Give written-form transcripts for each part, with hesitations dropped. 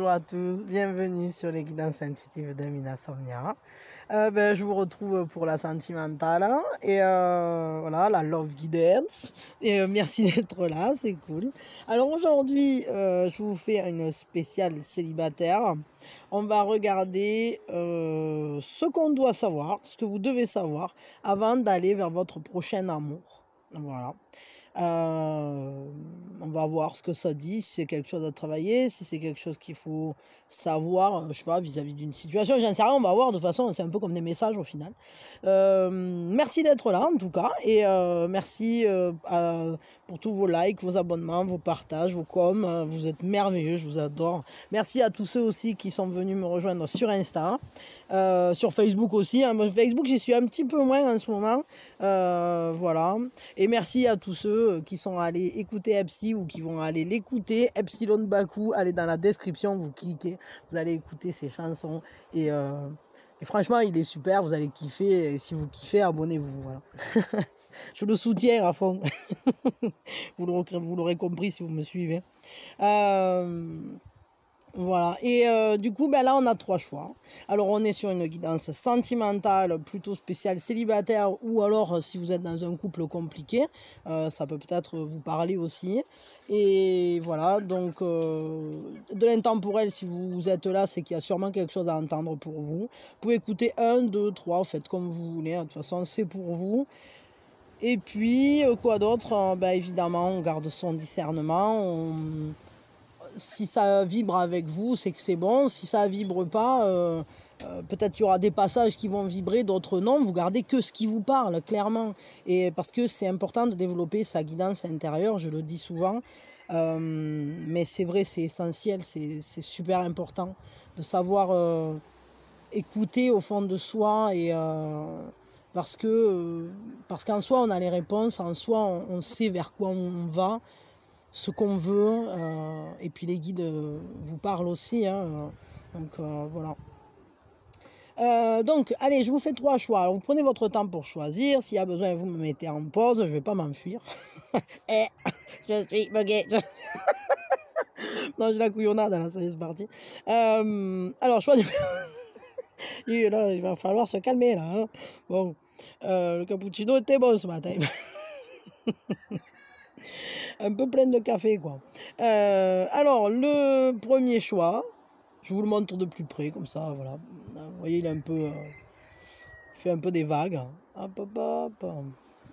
bonjour à tous, bienvenue sur les guidances intuitives de Mina Somnia. Je vous retrouve pour la sentimentale et voilà, la love guidance. Et merci d'être là, c'est cool. Alors aujourd'hui, je vous fais une spéciale célibataire. On va regarder ce qu'on doit savoir, ce que vous devez savoir avant d'aller vers votre prochain amour. Voilà. On va voir ce que ça dit, si c'est quelque chose à travailler, si c'est quelque chose qu'il faut savoir, je sais pas, vis-à-vis d'une situation, j'en sais rien, on va voir, de toute façon, c'est un peu comme des messages au final. Merci d'être là, en tout cas, et merci pour tous vos likes, vos abonnements, vos partages, vos coms, vous êtes merveilleux, je vous adore. Merci à tous ceux aussi qui sont venus me rejoindre sur Insta, sur Facebook aussi, hein. Moi, Facebook, j'y suis un petit peu moins en ce moment, voilà, et merci à tous ceux qui sont allés écouter Epsi ou qui vont aller l'écouter. Epsilon Baku, allez dans la description, vous cliquez, vous allez écouter ses chansons et franchement il est super, vous allez kiffer, et si vous kiffez, abonnez-vous, voilà. Je le soutiens à fond. Vous l'aurez compris si vous me suivez. Voilà, et du coup, là, on a 3 choix. Alors, on est sur une guidance sentimentale, plutôt spéciale célibataire, ou alors, si vous êtes dans un couple compliqué, ça peut peut-être vous parler aussi. Et voilà, donc, de l'intemporel, si vous êtes là, c'est qu'il y a sûrement quelque chose à entendre pour vous. Vous pouvez écouter 1, 2, 3, faites comme vous voulez, de toute façon, c'est pour vous. Et puis, quoi d'autre? Évidemment, on garde son discernement, si ça vibre avec vous, c'est que c'est bon. Si ça vibre pas, peut-être qu'il y aura des passages qui vont vibrer, d'autres non. Vous gardez que ce qui vous parle, clairement. Et parce que c'est important de développer sa guidance intérieure, je le dis souvent. Mais c'est vrai, c'est essentiel, c'est super important de savoir écouter au fond de soi. Et parce qu'en soi, on a les réponses, en soi, on sait vers quoi on va, ce qu'on veut, et puis les guides vous parlent aussi, hein, donc voilà. Donc allez, je vous fais 3 choix. Alors vous prenez votre temps pour choisir, s'il y a besoin vous me mettez en pause, je vais pas m'enfuir. Et je suis bugué. Non, j'ai la couillonnade là, ça y est, c'est parti. Alors choix et là, il va falloir se calmer là, hein. Bon, le cappuccino était bon ce matin. Un peu pleine de café, quoi. Alors, le premier choix, je vous le montre de plus près, comme ça, voilà. Vous voyez, il est un peu... il fait un peu des vagues. Hop, hop, hop.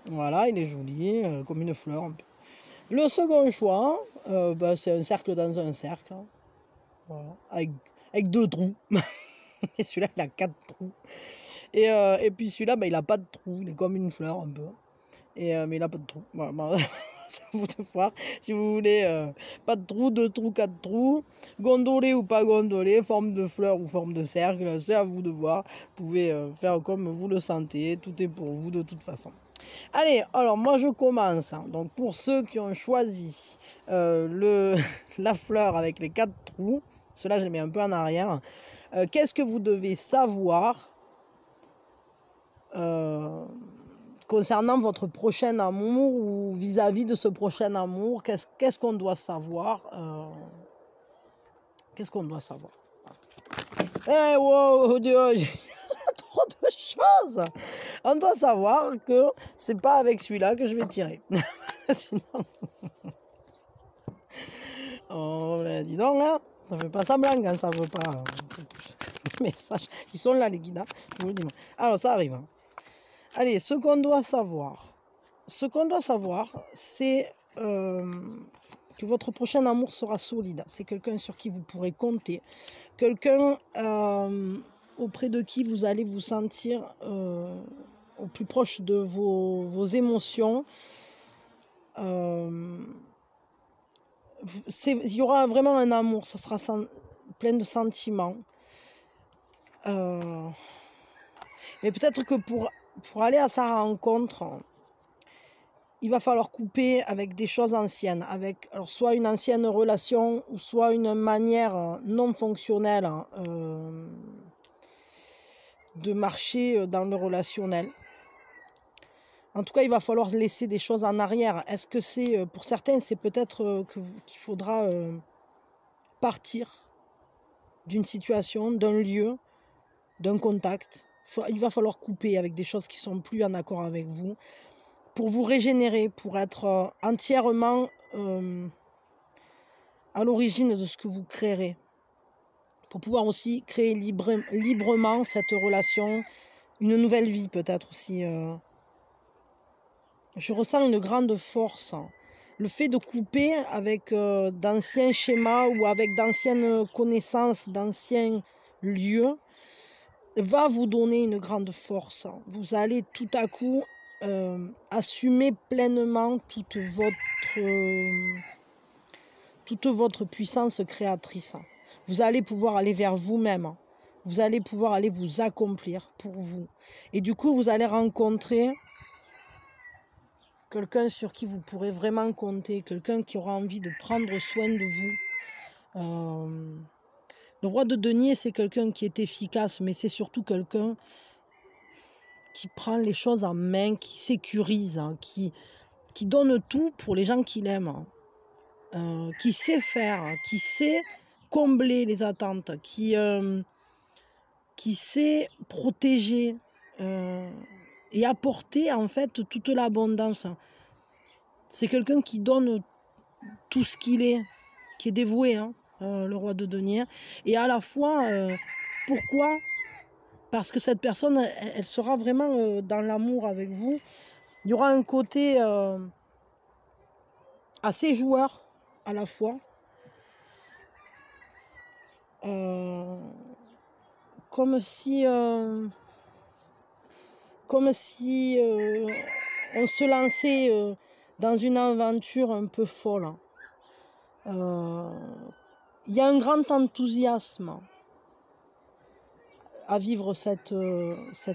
Voilà, il est joli, comme une fleur. Un peu. Le second choix, c'est un cercle dans un cercle. Voilà, avec 2 trous. Et celui-là, il a 4 trous. Et puis celui-là, il a pas de trou. Il est comme une fleur, un peu. Mais il n'a pas de trou. Voilà. C'est à vous de voir. Si vous voulez, pas de trou, 2 trous, 4 trous, gondolé ou pas gondolé, forme de fleur ou forme de cercle, c'est à vous de voir. Vous pouvez faire comme vous le sentez. Tout est pour vous de toute façon. Allez, alors moi je commence. Donc pour ceux qui ont choisi la fleur avec les 4 trous, ceux-là je les mets un peu en arrière. Qu'est-ce que vous devez savoir concernant votre prochain amour ou vis-à-vis de ce prochain amour? Qu'est-ce qu'on doit savoir? Qu'est-ce qu'on doit savoir? Eh wow, Dieu, il y a trop de choses. On doit savoir que c'est pas avec celui-là que je vais tirer. Sinon... Oh, dis donc, hein, ça fait pas semblant quand ça veut pas. Les messages, ils sont là, les guides, hein, je vous le dis. Alors, ça arrive. Allez, ce qu'on doit savoir, c'est que votre prochain amour sera solide. C'est quelqu'un sur qui vous pourrez compter, quelqu'un auprès de qui vous allez vous sentir au plus proche de vos émotions. Il y aura vraiment un amour, ça sera plein de sentiments. Mais peut-être que pour aller à sa rencontre, il va falloir couper avec des choses anciennes, avec alors soit une ancienne relation, ou soit une manière non fonctionnelle de marcher dans le relationnel. En tout cas, il va falloir laisser des choses en arrière. Est-ce que c'est, pour certains, c'est peut-être qu'il faudra partir d'une situation, d'un lieu, d'un contact. Il va falloir couper avec des choses qui sont plus en accord avec vous pour vous régénérer, pour être entièrement à l'origine de ce que vous créerez. Pour pouvoir aussi créer librement cette relation, une nouvelle vie peut-être aussi. Je ressens une grande force. Le fait de couper avec d'anciens schémas ou avec d'anciennes connaissances, d'anciens lieux, va vous donner une grande force. Vous allez tout à coup assumer pleinement toute votre puissance créatrice. Vous allez pouvoir aller vers vous-même. Vous allez pouvoir aller vous accomplir pour vous. Et du coup, vous allez rencontrer quelqu'un sur qui vous pourrez vraiment compter, quelqu'un qui aura envie de prendre soin de vous. Le roi de denier, c'est quelqu'un qui est efficace, mais c'est surtout quelqu'un qui prend les choses en main, qui sécurise, hein, qui donne tout pour les gens qu'il aime, qui sait faire, qui sait combler les attentes, qui sait protéger et apporter en fait toute l'abondance. C'est quelqu'un qui donne tout ce qu'il est, qui est dévoué, hein, le roi de denier. Et à la fois, pourquoi ? Parce que cette personne, elle sera vraiment dans l'amour avec vous. Il y aura un côté assez joueur à la fois. Comme si on se lançait dans une aventure un peu folle. Il y a un grand enthousiasme à vivre cette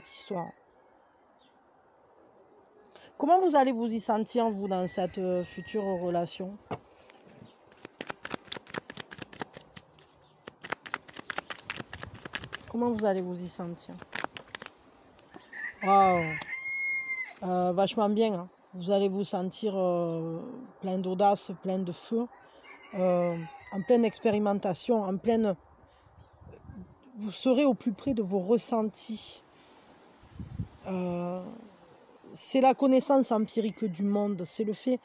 histoire. Comment vous allez vous y sentir, vous, dans cette future relation ? Comment vous allez vous y sentir ? Waouh, vachement bien, hein. Vous allez vous sentir plein d'audace, plein de feu, en pleine expérimentation, en pleine... Vous serez au plus près de vos ressentis. C'est la connaissance empirique du monde, c'est le fait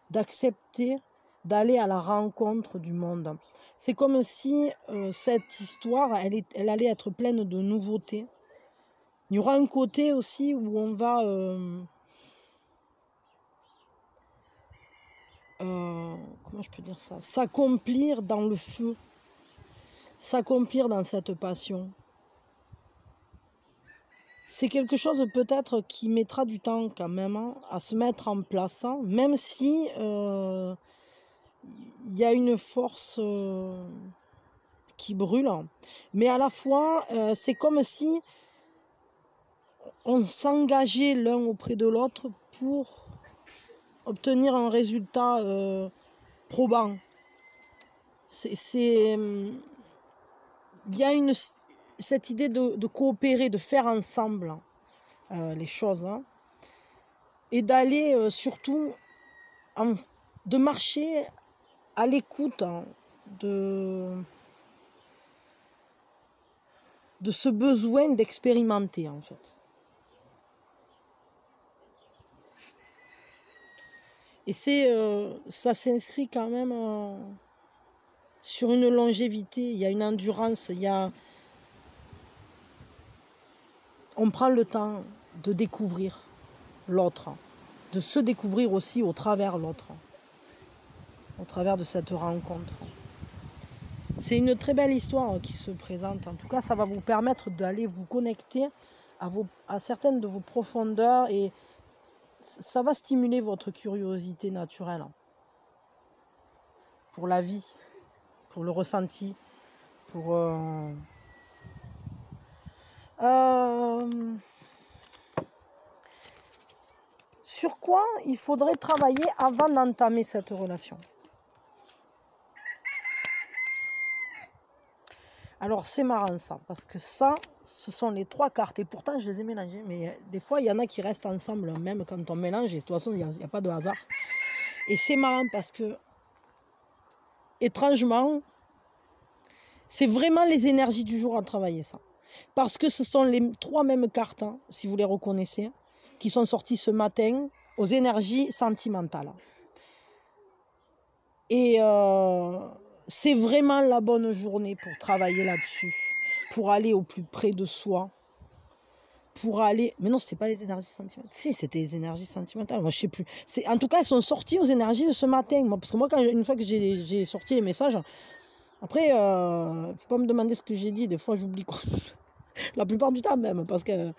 d'accepter d'aller à la rencontre du monde. C'est comme si cette histoire, elle allait être pleine de nouveautés. Il y aura un côté aussi où on va comment je peux dire ça, s'accomplir dans le feu, s'accomplir dans cette passion. C'est quelque chose peut-être qui mettra du temps quand même, hein, à se mettre en place, hein, même si il y a une force qui brûle, mais à la fois c'est comme si on s'engageait l'un auprès de l'autre pour obtenir un résultat probant. Il y a cette idée de coopérer, de faire ensemble les choses, hein, et d'aller surtout de marcher à l'écoute, hein, de ce besoin d'expérimenter en fait. Et ça s'inscrit quand même sur une longévité, il y a une endurance, on prend le temps de découvrir l'autre, de se découvrir aussi au travers l'autre, au travers de cette rencontre. C'est une très belle histoire qui se présente. En tout cas, ça va vous permettre d'aller vous connecter à certaines de vos profondeurs et ça va stimuler votre curiosité naturelle pour la vie, pour le ressenti, pour... Sur quoi il faudrait travailler avant d'entamer cette relation ? Alors c'est marrant ça, parce que ça, ce sont les 3 cartes, et pourtant je les ai mélangées, mais des fois il y en a qui restent ensemble, même quand on mélange, et de toute façon il n'y a pas de hasard. Et c'est marrant parce que, étrangement, C'est vraiment les énergies du jour à travailler, ça. Parce que ce sont les 3 mêmes cartes, hein, si vous les reconnaissez, qui sont sorties ce matin aux énergies sentimentales. Et c'est vraiment la bonne journée pour travailler là-dessus, pour aller au plus près de soi, pour aller... Mais non, c'était pas les énergies sentimentales. Si, c'était les énergies sentimentales, moi je sais plus. En tout cas, elles sont sorties aux énergies de ce matin. Moi, parce que moi, une fois que j'ai sorti les messages, après, faut pas me demander ce que j'ai dit, des fois j'oublie quoi. La plupart du temps même, parce que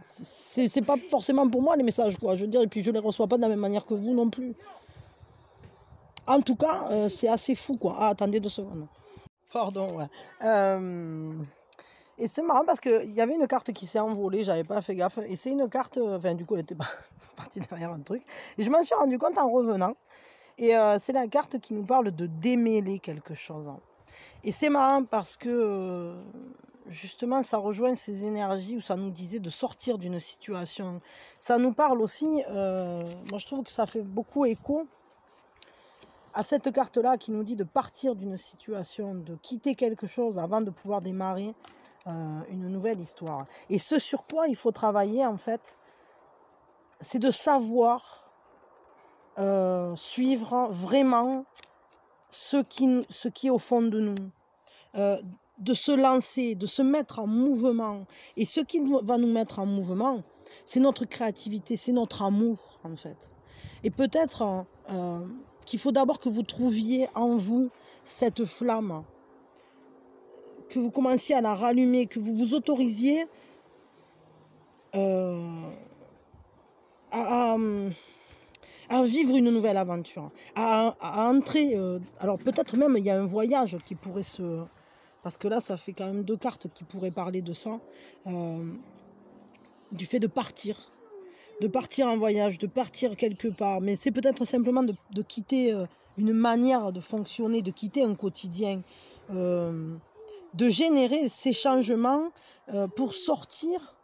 c'est pas forcément pour moi les messages, quoi. Je veux dire, et puis je les reçois pas de la même manière que vous non plus. En tout cas, c'est assez fou, quoi. Ah, attendez 2 secondes. Pardon, ouais. Et c'est marrant parce qu'il y avait une carte qui s'est envolée, j'avais pas fait gaffe. Et c'est une carte, enfin du coup elle était pas partie derrière un truc. Et je m'en suis rendu compte en revenant. Et c'est la carte qui nous parle de démêler quelque chose. Et c'est marrant parce que justement ça rejoint ces énergies où ça nous disait de sortir d'une situation. Ça nous parle aussi, moi je trouve que ça fait beaucoup écho à cette carte-là qui nous dit de partir d'une situation, de quitter quelque chose avant de pouvoir démarrer une nouvelle histoire. Et ce sur quoi il faut travailler, en fait, c'est de savoir suivre vraiment ce qui est au fond de nous, de se lancer, de se mettre en mouvement. Et ce qui va nous mettre en mouvement, c'est notre créativité, c'est notre amour, en fait. Et peut-être qu'il faut d'abord que vous trouviez en vous cette flamme, que vous commenciez à la rallumer, que vous vous autorisiez à vivre une nouvelle aventure, à entrer. Alors peut-être même il y a un voyage qui pourrait se... Parce que là, ça fait quand même 2 cartes qui pourraient parler de ça. Du fait de partir en voyage, de partir quelque part. Mais c'est peut-être simplement de quitter une manière de fonctionner, de quitter un quotidien, de générer ces changements pour sortir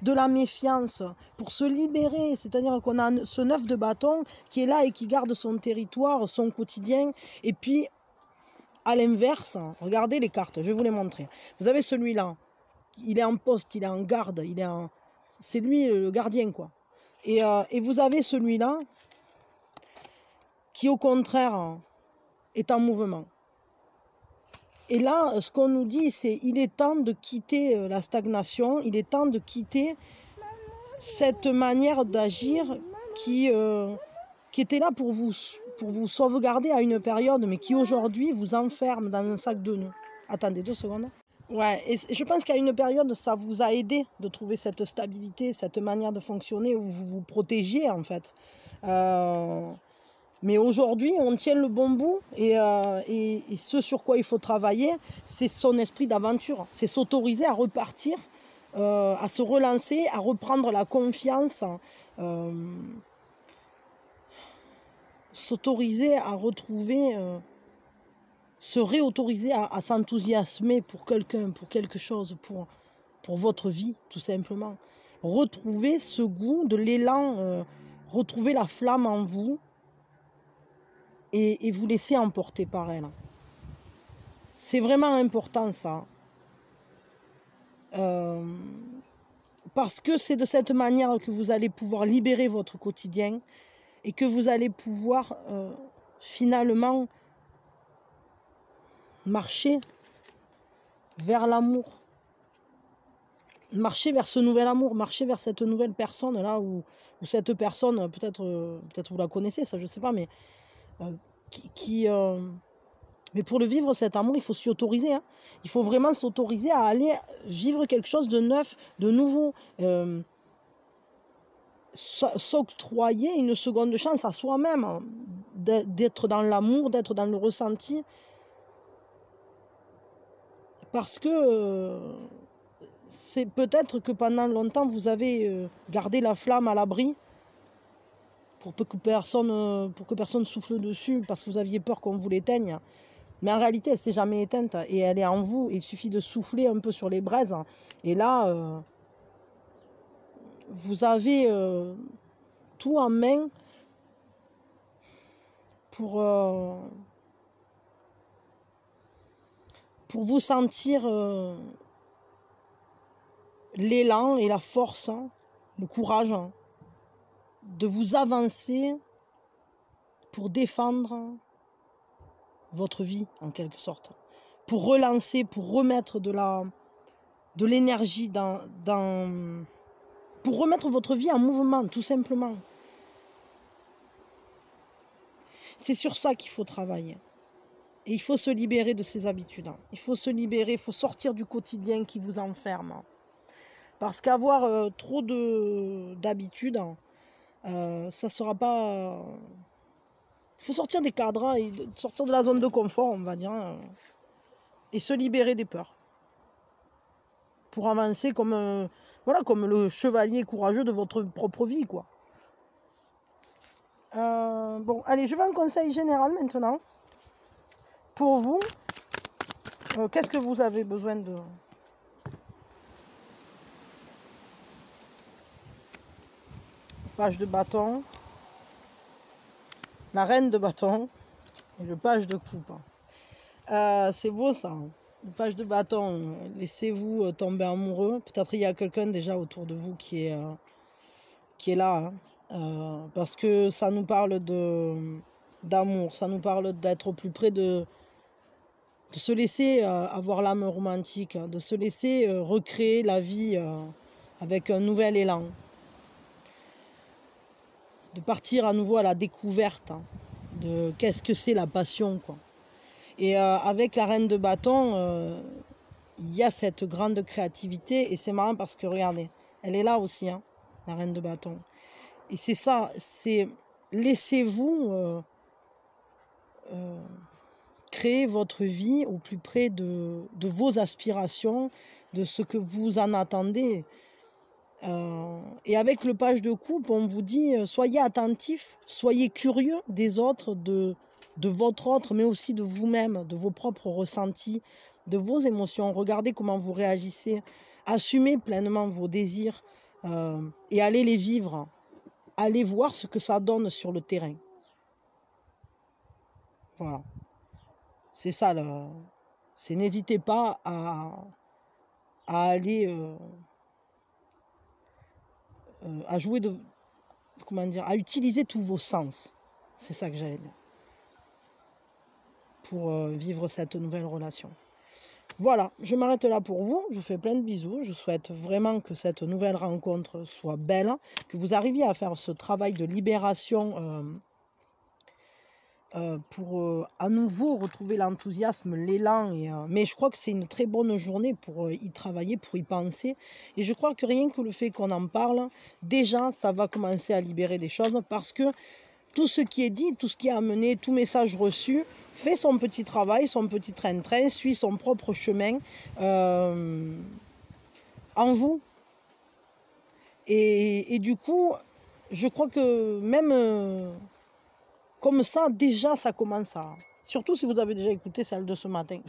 de la méfiance, pour se libérer. C'est-à-dire qu'on a ce 9 de bâton qui est là et qui garde son territoire, son quotidien. Et puis, à l'inverse, regardez les cartes, je vais vous les montrer. Vous avez celui-là, il est en poste, il est en garde, c'est lui le gardien, quoi. Et vous avez celui-là qui, au contraire, est en mouvement. Et là, ce qu'on nous dit, c'est il est temps de quitter la stagnation, il est temps de quitter cette manière d'agir qui était là pour vous sauvegarder à une période, mais qui aujourd'hui vous enferme dans un sac de nœuds. Attendez 2 secondes. Ouais, et je pense qu'à une période, ça vous a aidé de trouver cette stabilité, cette manière de fonctionner où vous vous protégiez, en fait. Mais aujourd'hui, on tient le bon bout et ce sur quoi il faut travailler, c'est son esprit d'aventure. C'est s'autoriser à repartir, à se relancer, à reprendre la confiance, s'autoriser à retrouver... se réautoriser à s'enthousiasmer pour quelqu'un, pour quelque chose, pour votre vie, tout simplement. Retrouver ce goût de l'élan, retrouver la flamme en vous et vous laisser emporter par elle. C'est vraiment important, ça. Parce que c'est de cette manière que vous allez pouvoir libérer votre quotidien et que vous allez pouvoir finalement marcher vers l'amour, marcher vers ce nouvel amour, marcher vers cette nouvelle personne là où cette personne, peut-être vous la connaissez, ça je sais pas, mais mais pour le vivre cet amour, il faut s'y autoriser, hein. Il faut vraiment s'autoriser à aller vivre quelque chose de neuf, de nouveau, s'octroyer une seconde chance à soi-même, hein, d'être dans l'amour, d'être dans le ressenti. Parce que c'est peut-être que pendant longtemps, vous avez gardé la flamme à l'abri pour que personne souffle dessus, parce que vous aviez peur qu'on vous l'éteigne. Mais en réalité, elle ne s'est jamais éteinte et elle est en vous. Il suffit de souffler un peu sur les braises. Et là, vous avez tout en main pour pour vous sentir l'élan et la force, hein, le courage, hein, de vous avancer pour défendre votre vie, en quelque sorte. Pour relancer, pour remettre de l'énergie pour remettre votre vie en mouvement, tout simplement. C'est sur ça qu'il faut travailler. Et il faut se libérer de ces habitudes. Il faut se libérer, il faut sortir du quotidien qui vous enferme. Parce qu'avoir trop d'habitudes, ça ne sera pas... Il faut sortir des cadres, et sortir de la zone de confort, on va dire, et se libérer des peurs. Pour avancer comme, voilà, comme le chevalier courageux de votre propre vie, quoi. Bon, allez, je vais un conseil général maintenant. Pour vous, qu'est-ce que vous avez besoin de... Page de bâton, la reine de bâton et le page de coupe. C'est beau ça, hein. Le page de bâton, laissez-vous tomber amoureux. Peut-être il y a quelqu'un déjà autour de vous qui est là, hein. Parce que ça nous parle d'amour, ça nous parle d'être au plus près de se laisser avoir l'âme romantique, de se laisser recréer la vie avec un nouvel élan. De partir à nouveau à la découverte, hein, de qu'est-ce que c'est la passion, quoi. Et avec la reine de bâton, il y a cette grande créativité. Et c'est marrant parce que, regardez, elle est là aussi, hein, la reine de bâton. Et c'est ça, c'est laissez-vous créer votre vie au plus près de vos aspirations, de ce que vous en attendez. Et avec le page de coupe, on vous dit soyez attentifs, soyez curieux des autres, de votre autre, mais aussi de vous-même, de vos propres ressentis, de vos émotions. Regardez comment vous réagissez, assumez pleinement vos désirs et allez les vivre, allez voir ce que ça donne sur le terrain. Voilà, c'est ça, c'est n'hésitez pas à aller... à jouer à utiliser tous vos sens. C'est ça que j'allais dire. Pour vivre cette nouvelle relation. Voilà, je m'arrête là pour vous. Je vous fais plein de bisous. Je souhaite vraiment que cette nouvelle rencontre soit belle, que vous arriviez à faire ce travail de libération pour à nouveau retrouver l'enthousiasme, l'élan. Mais je crois que c'est une très bonne journée pour y travailler, pour y penser. Et je crois que rien que le fait qu'on en parle, déjà, ça va commencer à libérer des choses parce que tout ce qui est dit, tout ce qui est amené, tout message reçu, fait son petit travail, son petit train-train, suit son propre chemin en vous. Et du coup, je crois que même... comme ça, déjà, ça commence à... Surtout si vous avez déjà écouté celle de ce matin.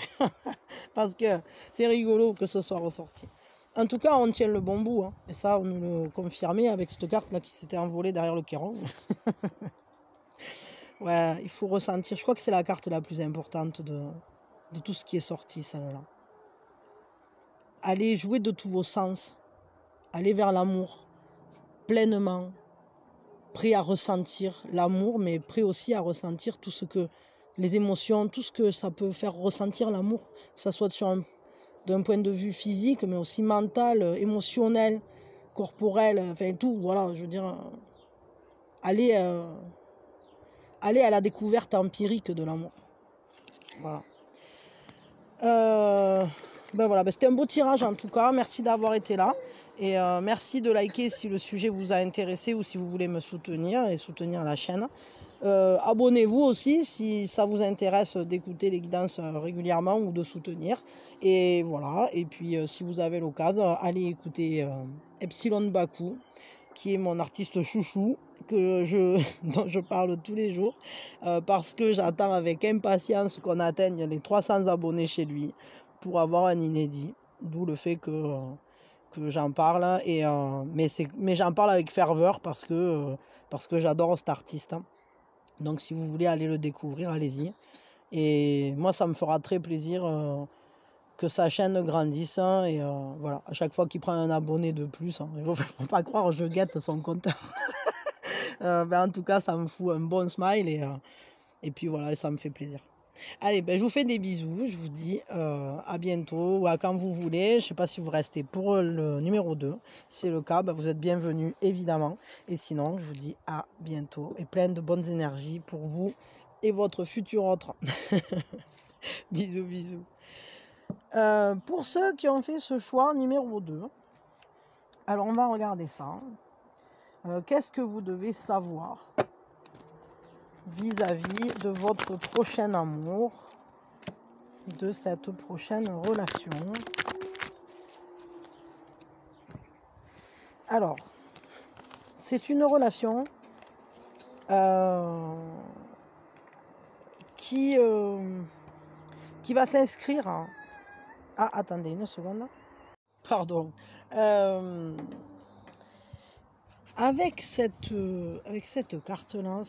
Parce que c'est rigolo que ce soit ressorti. En tout cas, on tient le bon bout, hein. Et ça, on nous le confirmait avec cette carte-là qui s'était envolée derrière le Chiron. Ouais, il faut ressentir. Je crois que c'est la carte la plus importante de tout ce qui est sorti, celle-là. Allez jouer de tous vos sens. Allez vers l'amour. Pleinement. Prêt à ressentir l'amour, mais prêt aussi à ressentir tout ce que... les émotions, tout ce que ça peut faire ressentir l'amour. Que ça soit d'un point de vue physique, mais aussi mental, émotionnel, corporel, enfin tout, voilà, je veux dire... Allez à la découverte empirique de l'amour. Voilà. Ben voilà, ben c'était un beau tirage en tout cas. Merci d'avoir été là. Et merci de liker si le sujet vous a intéressé ou si vous voulez me soutenir et soutenir la chaîne. Abonnez-vous aussi si ça vous intéresse d'écouter les guidances régulièrement ou de soutenir. Et voilà. Et puis si vous avez l'occasion, allez écouter Epsilon Baku, qui est mon artiste chouchou, dont je parle tous les jours, parce que j'attends avec impatience qu'on atteigne les 300 abonnés chez lui pour avoir un inédit, d'où le fait que j'en parle, mais j'en parle avec ferveur parce que j'adore cet artiste. Donc si vous voulez aller le découvrir, allez-y. Et moi, ça me fera très plaisir que sa chaîne grandisse. Et voilà, à chaque fois qu'il prend un abonné de plus, il ne faut pas croire, je guette son compteur. Ben, en tout cas, ça me fout un bon smile et puis voilà, ça me fait plaisir. Allez, ben, je vous fais des bisous, je vous dis à bientôt ou à quand vous voulez. Je ne sais pas si vous restez pour le numéro 2. Si c'est le cas, ben, vous êtes bienvenus évidemment. Et sinon, je vous dis à bientôt et plein de bonnes énergies pour vous et votre futur autre. Bisous, bisous. Pour ceux qui ont fait ce choix numéro 2, alors on va regarder ça. Qu'est-ce que vous devez savoir vis-à-vis de votre prochain amour, de cette prochaine relation? Alors, c'est une relation qui va s'inscrire. Ah, attendez une seconde. Pardon. Avec cette carte-là,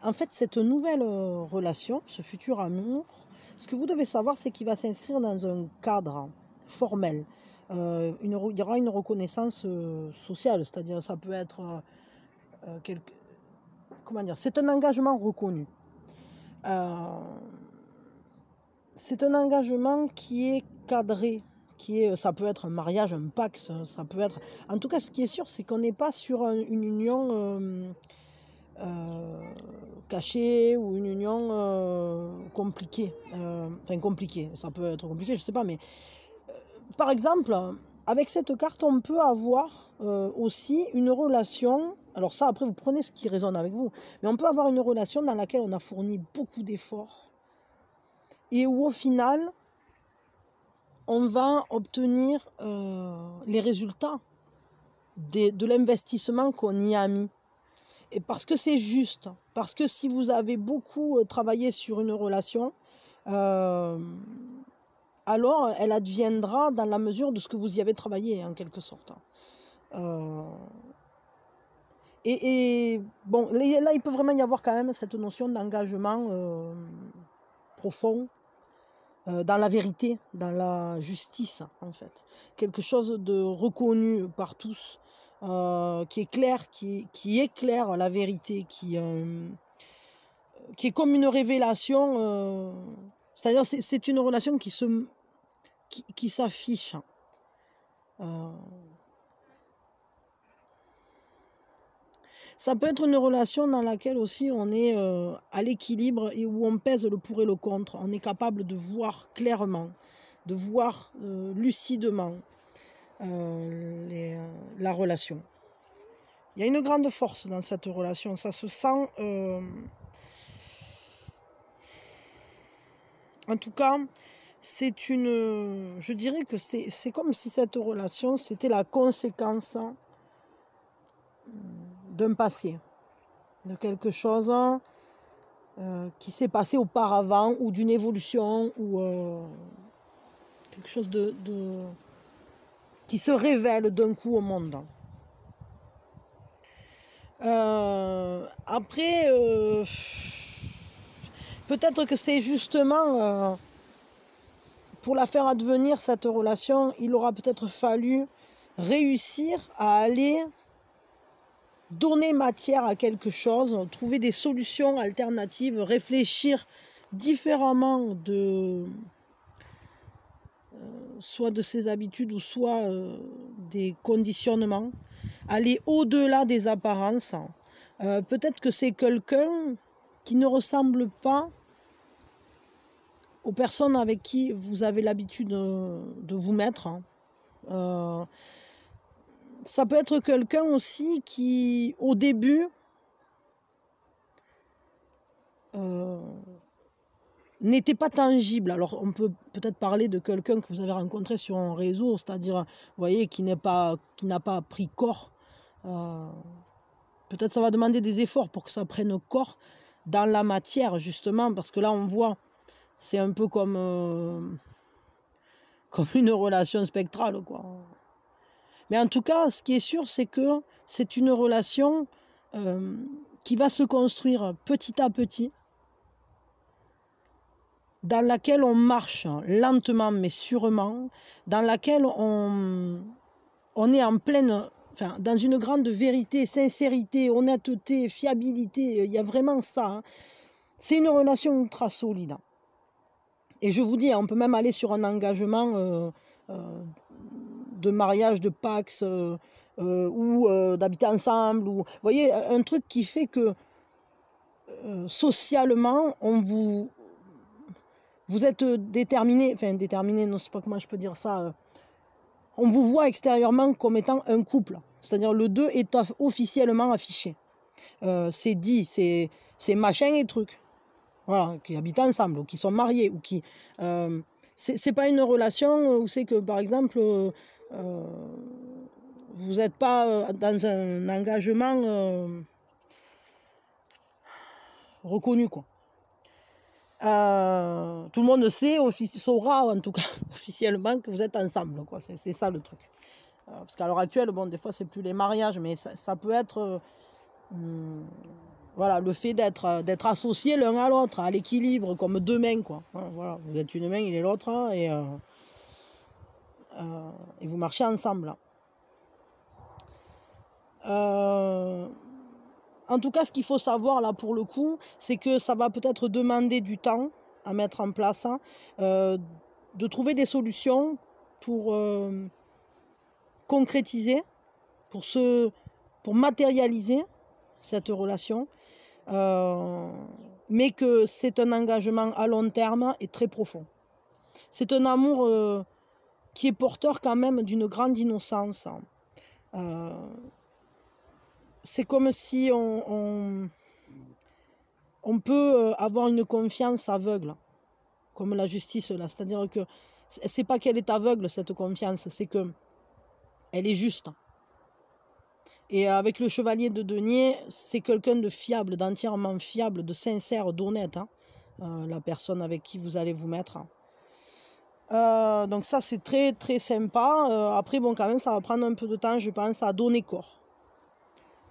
en fait, cette nouvelle relation, ce futur amour, ce que vous devez savoir, c'est qu'il va s'inscrire dans un cadre formel. Il y aura une reconnaissance sociale, c'est-à-dire ça peut être comment dire, c'est un engagement reconnu. C'est un engagement qui est cadré, ça peut être un mariage, un pax, ça peut être... En tout cas, ce qui est sûr, c'est qu'on n'est pas sur une union cachée ou une union compliquée. Enfin, compliquée, ça peut être compliqué, je ne sais pas, mais... par exemple, avec cette carte, on peut avoir aussi une relation... Alors ça, après, vous prenez ce qui résonne avec vous. Mais on peut avoir une relation dans laquelle on a fourni beaucoup d'efforts et où, au final, on va obtenir les résultats de l'investissement qu'on y a mis. Et parce que c'est juste. Parce que si vous avez beaucoup travaillé sur une relation, alors elle adviendra dans la mesure de ce que vous y avez travaillé, en quelque sorte. Et bon, là, il peut vraiment y avoir quand même cette notion d'engagement profond dans la vérité, dans la justice, en fait. Quelque chose de reconnu par tous, qui est clair, qui éclaire la vérité, qui est comme une révélation. C'est-à-dire, c'est une relation qui s'affiche. Ça peut être une relation dans laquelle aussi on est à l'équilibre et où on pèse le pour et le contre. On est capable de voir clairement, de voir lucidement la relation. Il y a une grande force dans cette relation. Ça se sent... en tout cas, je dirais que c'est comme si cette relation, c'était la conséquence d'un passé, de quelque chose qui s'est passé auparavant, ou d'une évolution, ou quelque chose qui se révèle d'un coup au monde. Après, peut-être que c'est justement pour la faire advenir, cette relation, il aura peut-être fallu réussir à aller donner matière à quelque chose, trouver des solutions alternatives, réfléchir différemment soit de ses habitudes ou soit des conditionnements, aller au-delà des apparences. Peut-être que c'est quelqu'un qui ne ressemble pas aux personnes avec qui vous avez l'habitude de vous mettre. Ça peut être quelqu'un aussi qui, au début, n'était pas tangible. Alors, on peut peut-être parler de quelqu'un que vous avez rencontré sur un réseau, c'est-à-dire, vous voyez, qui n'a pas pris corps. Peut-être ça va demander des efforts pour que ça prenne corps dans la matière, justement, parce que là, on voit, c'est un peu comme une relation spectrale, quoi. Mais en tout cas, ce qui est sûr, c'est que c'est une relation qui va se construire petit à petit. dans laquelle on marche lentement mais sûrement, dans laquelle on est en pleine, enfin, dans une grande vérité, sincérité, honnêteté, fiabilité, il y a vraiment ça. Hein. C'est une relation ultra solide. Et je vous dis, on peut même aller sur un engagement de mariage, de Pax, ou d'habiter ensemble. Ou, vous voyez, un truc qui fait que socialement, vous êtes déterminé, enfin déterminé, non, je sais pas comment je peux dire ça, on vous voit extérieurement comme étant un couple, c'est-à-dire le 2 est officiellement affiché. C'est dit, c'est machin et truc, voilà, qui habitent ensemble, ou qui sont mariés, ou qui... c'est pas une relation où c'est que, par exemple, vous n'êtes pas dans un engagement reconnu, quoi. Tout le monde sait, saura en tout cas officiellement que vous êtes ensemble, quoi. C'est ça le truc. Parce qu'à l'heure actuelle, bon, des fois c'est plus les mariages, mais ça peut être voilà, le fait d'être associés l'un à l'autre, à l'équilibre, comme deux mains, quoi. Voilà, vous êtes une main, il est l'autre, hein, et vous marchez ensemble. En tout cas, ce qu'il faut savoir là pour le coup, c'est que ça va peut-être demander du temps à mettre en place, hein, de trouver des solutions pour concrétiser, pour matérialiser cette relation, mais que c'est un engagement à long terme et très profond. C'est un amour qui est porteur quand même d'une grande innocence. C'est comme si on peut avoir une confiance aveugle, comme la justice là. C'est-à-dire que c'est pas qu'elle est aveugle, cette confiance, c'est que elle est juste. Et avec le chevalier de denier, c'est quelqu'un de fiable, d'entièrement fiable, de sincère, d'honnête, hein, la personne avec qui vous allez vous mettre. Donc ça, c'est très très sympa. Après, bon, quand même, ça va prendre un peu de temps, je pense, à donner corps.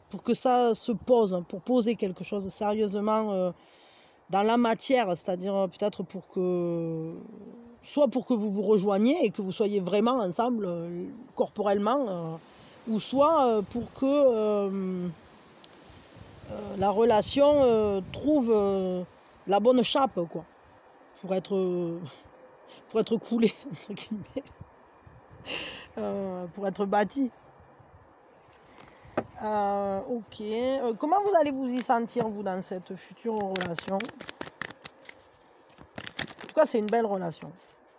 Pour que ça se pose, pour poser quelque chose sérieusement dans la matière, c'est-à-dire peut-être pour que... Soit pour que vous vous rejoigniez et que vous soyez vraiment ensemble corporellement, ou soit pour que la relation trouve la bonne chape, quoi, pour être coulée, entre guillemets, pour être bâtie. Ok. Comment vous allez vous y sentir, vous, dans cette future relation? En tout cas, c'est une belle relation.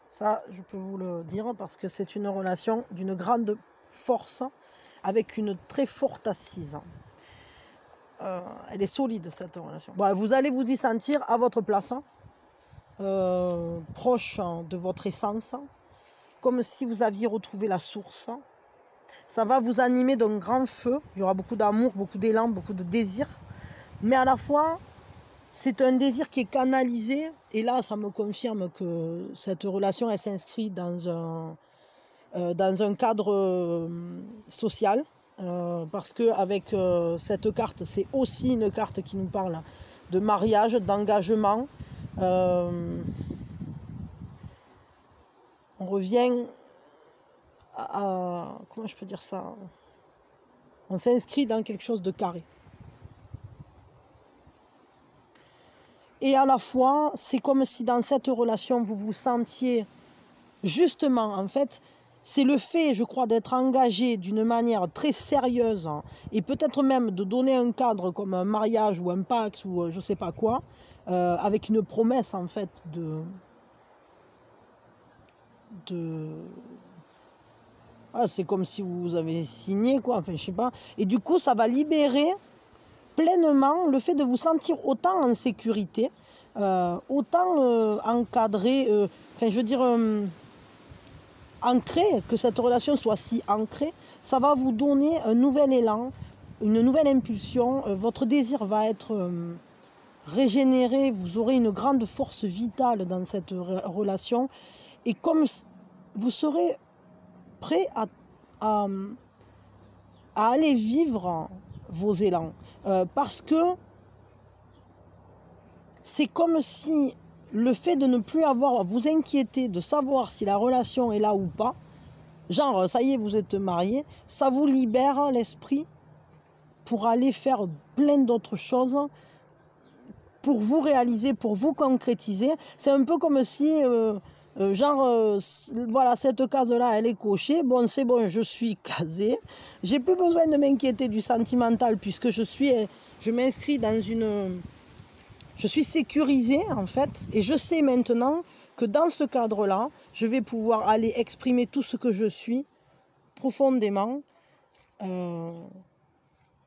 Ça, je peux vous le dire, parce que c'est une relation d'une grande force, avec une très forte assise. Elle est solide, cette relation. Bon, vous allez vous y sentir à votre place, proche de votre essence, comme si vous aviez retrouvé la source. Ça va vous animer d'un grand feu. Il y aura beaucoup d'amour, beaucoup d'élan, beaucoup de désir. Mais à la fois, c'est un désir qui est canalisé. Et là, ça me confirme que cette relation, elle s'inscrit dans un cadre social. Parce qu'avec cette carte, c'est aussi une carte qui nous parle de mariage, d'engagement. On revient... comment je peux dire ça? On s'inscrit dans quelque chose de carré. Et à la fois, c'est comme si dans cette relation, vous vous sentiez justement, en fait, c'est le fait, je crois, d'être engagé d'une manière très sérieuse, hein, et peut-être même de donner un cadre comme un mariage ou un pax ou je sais pas quoi, avec une promesse, en fait, ah, c'est comme si vous avez signé, quoi, enfin, je sais pas. Et du coup, ça va libérer pleinement le fait de vous sentir autant en sécurité, autant encadré, enfin, je veux dire, ancré, que cette relation soit si ancrée, ça va vous donner un nouvel élan, une nouvelle impulsion. Votre désir va être régénéré, vous aurez une grande force vitale dans cette relation. Et comme vous serez prêt à aller vivre vos élans. Parce que c'est comme si le fait de ne plus avoir à vous inquiéter de savoir si la relation est là ou pas, genre, ça y est, vous êtes mariés, ça vous libère l'esprit pour aller faire plein d'autres choses, pour vous réaliser, pour vous concrétiser. C'est un peu comme si, voilà, cette case-là, elle est cochée. Bon, c'est bon, je suis casée. J'ai plus besoin de m'inquiéter du sentimental puisque je m'inscris dans une... Je suis sécurisée, en fait, et je sais maintenant que dans ce cadre-là, je vais pouvoir aller exprimer tout ce que je suis profondément,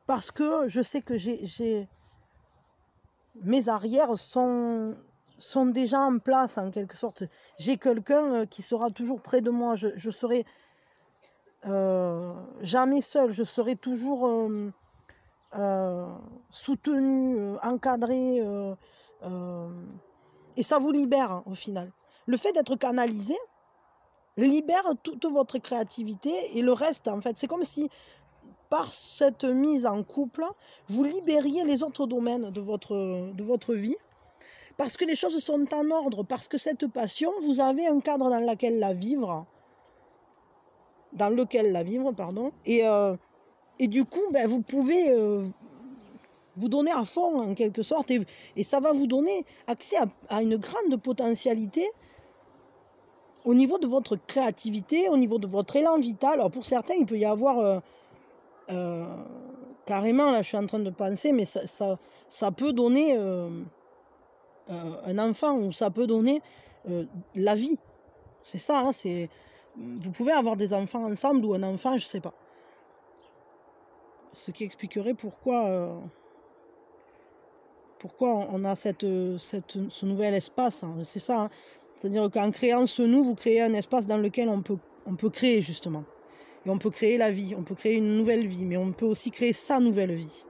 parce que je sais que mes arrières sont déjà en place, en quelque sorte. J'ai quelqu'un qui sera toujours près de moi. Je serai jamais seule. Je serai toujours soutenue, encadrée. Et ça vous libère, hein, au final. Le fait d'être canalisé libère toute votre créativité et le reste, en fait. C'est comme si, par cette mise en couple, vous libériez les autres domaines de votre vie, parce que les choses sont en ordre, parce que cette passion, vous avez un cadre dans lequel la vivre, et du coup, ben, vous pouvez vous donner à fond, en quelque sorte, et ça va vous donner accès à une grande potentialité au niveau de votre créativité, au niveau de votre élan vital. Alors pour certains, il peut y avoir carrément, là je suis en train de penser, mais ça peut donner un enfant, ou ça peut donner la vie. C'est ça, hein, vous pouvez avoir des enfants ensemble, ou un enfant, je sais pas. Ce qui expliquerait pourquoi on a ce nouvel espace, hein. C'est ça, hein. C'est-à-dire qu'en créant ce nous, vous créez un espace dans lequel on peut créer, justement. Et on peut créer la vie, on peut créer une nouvelle vie, mais on peut aussi créer sa nouvelle vie.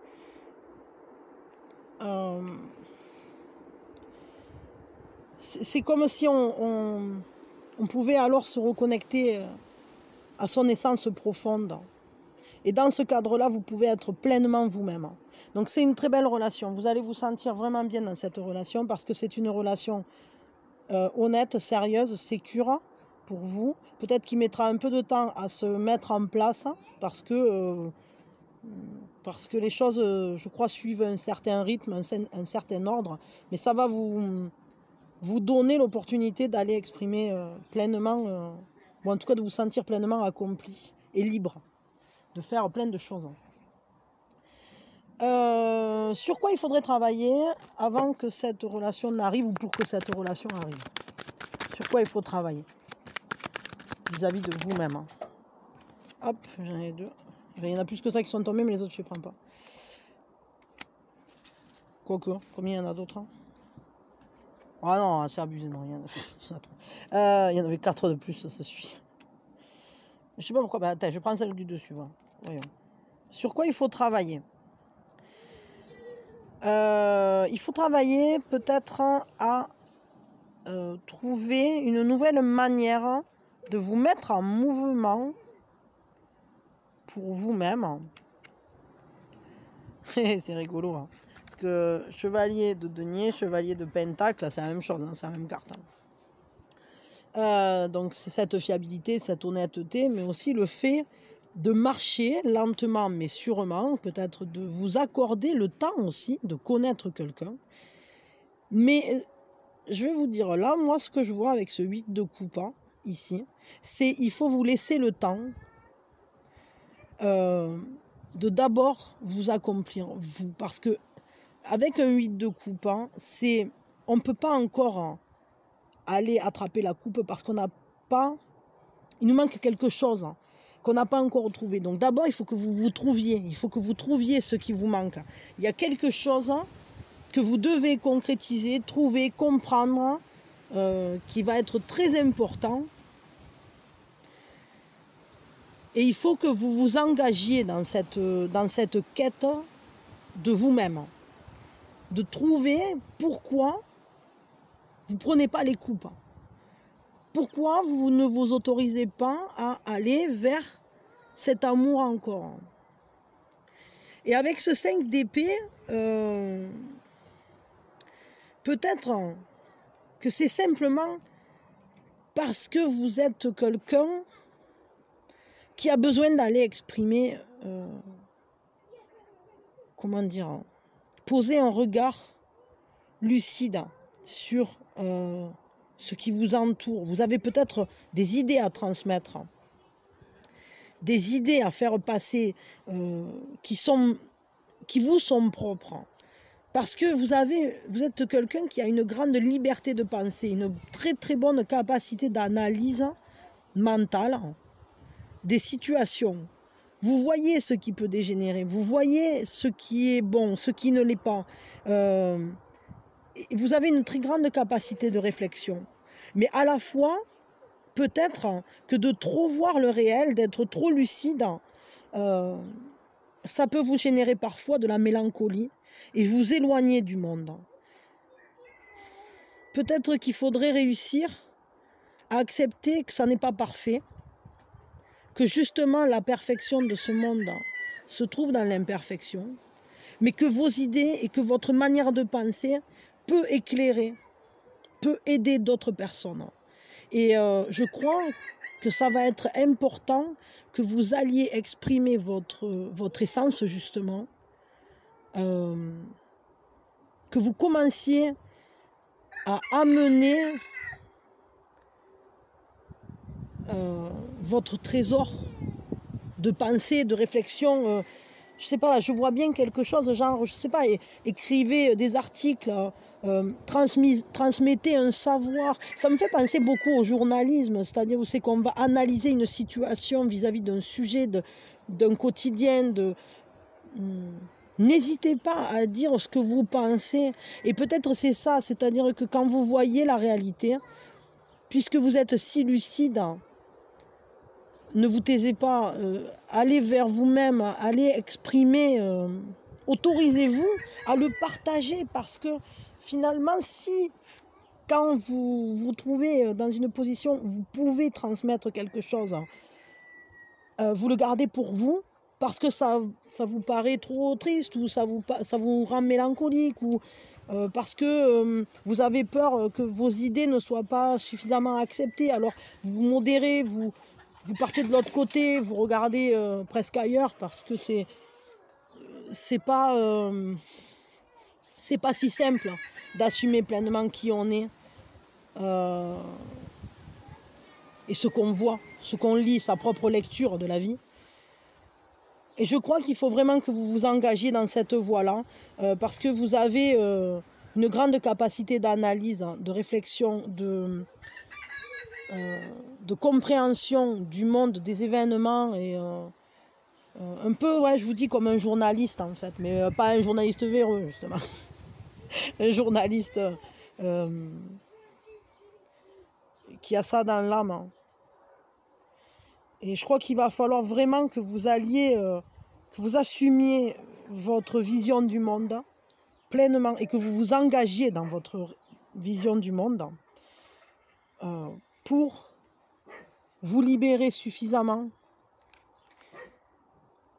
C'est comme si on pouvait alors se reconnecter à son essence profonde. Et dans ce cadre-là, vous pouvez être pleinement vous-même. Donc c'est une très belle relation. Vous allez vous sentir vraiment bien dans cette relation, parce que c'est une relation honnête, sérieuse, sécure pour vous. Peut-être qu'il mettra un peu de temps à se mettre en place, parce que les choses, je crois, suivent un certain rythme, un certain ordre. Mais ça va vous donner l'opportunité d'aller exprimer pleinement, ou en tout cas de vous sentir pleinement accompli et libre de faire plein de choses. Sur quoi il faudrait travailler avant que cette relation n'arrive, ou pour que cette relation arrive? Sur quoi il faut travailler vis-à-vis de vous-même, hein. Hop, j'en ai deux. Il y en a plus que ça qui sont tombés, mais les autres je ne les prends pas. Quoique, combien il y en a d'autres, hein? Ah non, c'est abusé, non, il y en avait 4 de plus, ça suffit. Je sais pas pourquoi, attends, je prends celle du dessus, voilà. Voyons. Sur quoi il faut travailler? Il faut travailler peut-être à trouver une nouvelle manière de vous mettre en mouvement pour vous-même. C'est rigolo, hein. Parce que chevalier de denier, chevalier de pentacle, c'est la même chose, hein, c'est la même carte, hein. Donc c'est cette fiabilité, cette honnêteté, mais aussi le fait de marcher lentement mais sûrement, peut-être de vous accorder le temps aussi de connaître quelqu'un. Mais je vais vous dire là, moi ce que je vois avec ce 8 de coupe ici, c'est il faut vous laisser le temps de d'abord vous accomplir, vous, parce que avec un 8 de coupe, on ne peut pas encore aller attraper la coupe, parce qu'on n'a pas, il nous manque quelque chose qu'on n'a pas encore trouvé. Donc d'abord, il faut que vous trouviez ce qui vous manque. Il y a quelque chose que vous devez concrétiser, trouver, comprendre, qui va être très important. Et il faut que vous vous engagiez dans cette quête de vous-même, de trouver pourquoi vous ne prenez pas les coupes. Pourquoi vous ne vous autorisez pas à aller vers cet amour encore? Et avec ce 5 d'épée, peut-être que c'est simplement parce que vous êtes quelqu'un qui a besoin d'aller exprimer, comment dire, poser un regard lucide sur ce qui vous entoure. Vous avez peut-être des idées à transmettre, des idées à faire passer qui vous sont propres. Parce que vous êtes quelqu'un qui a une grande liberté de penser, une très très bonne capacité d'analyse mentale des situations. Vous voyez ce qui peut dégénérer, vous voyez ce qui est bon, ce qui ne l'est pas. Vous avez une très grande capacité de réflexion. Mais à la fois, peut-être que de trop voir le réel, d'être trop lucide, ça peut vous générer parfois de la mélancolie et vous éloigner du monde. Peut-être qu'il faudrait réussir à accepter que ça n'est pas parfait, que justement la perfection de ce monde se trouve dans l'imperfection, mais que vos idées et que votre manière de penser peut éclairer, peut aider d'autres personnes. Et je crois que ça va être important que vous alliez exprimer votre essence justement, que vous commenciez à amener votre trésor de pensée, de réflexion. Je sais pas, là, je vois bien quelque chose, genre, je sais pas, écrivez des articles, transmettez un savoir. Ça me fait penser beaucoup au journalisme, c'est-à-dire où c'est qu'on va analyser une situation vis-à-vis d'un sujet, d'un quotidien, N'hésitez pas à dire ce que vous pensez. Et peut-être c'est ça, c'est-à-dire que quand vous voyez la réalité, puisque vous êtes si lucide, ne vous taisez pas, allez vers vous-même, allez exprimer, autorisez-vous à le partager parce que finalement, si quand vous vous trouvez dans une position où vous pouvez transmettre quelque chose, vous le gardez pour vous parce que ça vous paraît trop triste ou ça vous rend mélancolique ou parce que vous avez peur que vos idées ne soient pas suffisamment acceptées, alors vous vous modérez, vous partez de l'autre côté, vous regardez presque ailleurs parce que c'est pas si simple d'assumer pleinement qui on est et ce qu'on voit, ce qu'on lit, sa propre lecture de la vie. Et je crois qu'il faut vraiment que vous vous engagiez dans cette voie-là parce que vous avez une grande capacité d'analyse, de réflexion, de compréhension du monde, des événements et un peu, ouais, je vous dis comme un journaliste en fait, mais pas un journaliste véreux justement, un journaliste qui a ça dans l'âme. Et je crois qu'il va falloir vraiment que vous alliez, que vous assumiez votre vision du monde pleinement et que vous vous engagiez dans votre vision du monde pour vous libérer suffisamment.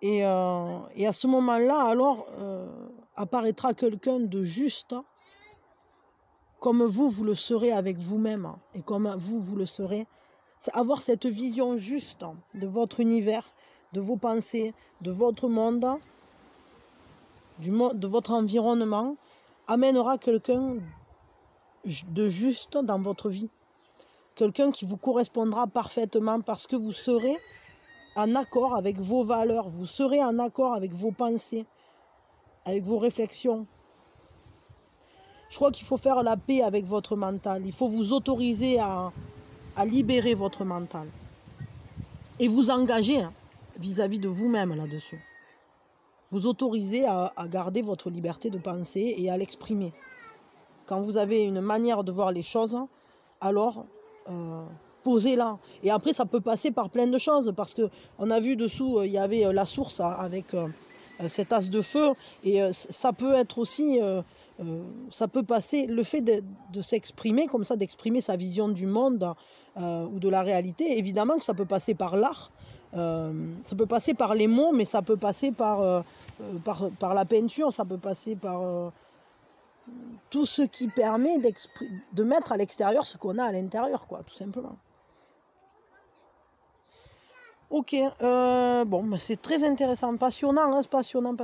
Et à ce moment-là, alors, apparaîtra quelqu'un de juste, comme vous le serez avec vous-même, et comme vous le serez. C'est avoir cette vision juste de votre univers, de vos pensées, de votre monde, de votre environnement, amènera quelqu'un de juste dans votre vie. Quelqu'un qui vous correspondra parfaitement parce que vous serez en accord avec vos valeurs, vous serez en accord avec vos pensées, avec vos réflexions. Je crois qu'il faut faire la paix avec votre mental. Il faut vous autoriser à libérer votre mental et vous engager vis-à-vis de vous-même là-dessus. Vous autoriser à garder votre liberté de penser et à l'exprimer. Quand vous avez une manière de voir les choses, alors posez-la. Et après, ça peut passer par plein de choses parce qu'on a vu dessous, il y avait la source avec cet as de feu et ça peut être aussi... ça peut passer, le fait de s'exprimer comme ça, d'exprimer sa vision du monde ou de la réalité, évidemment que ça peut passer par l'art, ça peut passer par les mots, mais ça peut passer par la peinture, ça peut passer par tout ce qui permet de mettre à l'extérieur ce qu'on a à l'intérieur, quoi, tout simplement. Ok, bon, c'est très intéressant, passionnant, hein, passionnant.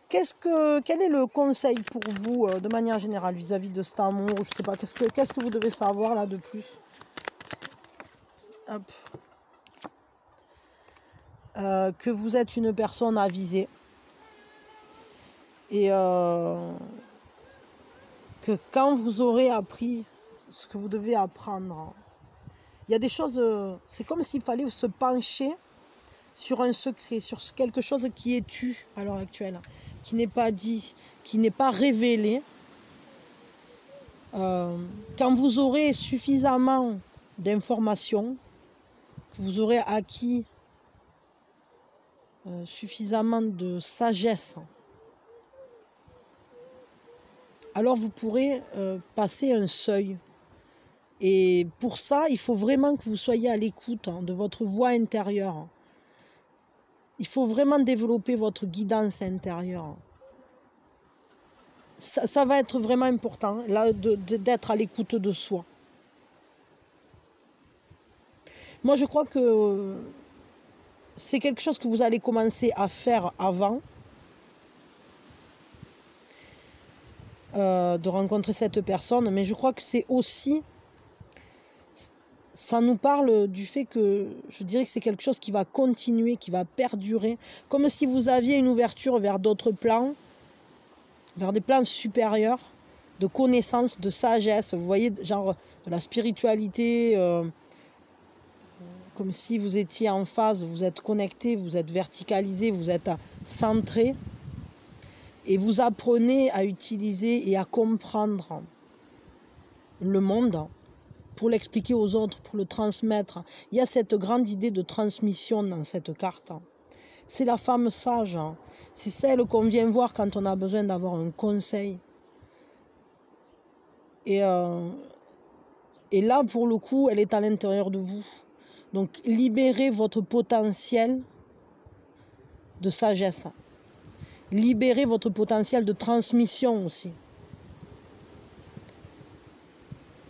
Quel est le conseil pour vous, de manière générale, vis-à-vis de cet amour? Je sais pas, qu'est-ce que vous devez savoir là de plus? Hop. Que vous êtes une personne avisée. Et que quand vous aurez appris ce que vous devez apprendre, il y a des choses, c'est comme s'il fallait se pencher sur un secret, sur quelque chose qui est tu à l'heure actuelle, qui n'est pas dit, qui n'est pas révélé. Quand vous aurez suffisamment d'informations, que vous aurez acquis suffisamment de sagesse, alors vous pourrez passer un seuil. Et pour ça, il faut vraiment que vous soyez à l'écoute de votre voix intérieure. Il faut vraiment développer votre guidance intérieure. Ça va être vraiment important, là, d'être à l'écoute de soi. Moi, je crois que c'est quelque chose que vous allez commencer à faire avant de rencontrer cette personne, mais je crois que c'est aussi... Ça nous parle du fait que, je dirais que c'est quelque chose qui va continuer, qui va perdurer, comme si vous aviez une ouverture vers d'autres plans, vers des plans supérieurs, de connaissances, de sagesse, vous voyez, genre de la spiritualité, comme si vous étiez en phase, vous êtes connecté, vous êtes verticalisé, vous êtes centré, et vous apprenez à utiliser et à comprendre le monde, pour l'expliquer aux autres, pour le transmettre. Il y a cette grande idée de transmission dans cette carte. C'est la femme sage. C'est celle qu'on vient voir quand on a besoin d'avoir un conseil. Et là, pour le coup, elle est à l'intérieur de vous. Donc, libérez votre potentiel de sagesse. Libérez votre potentiel de transmission aussi.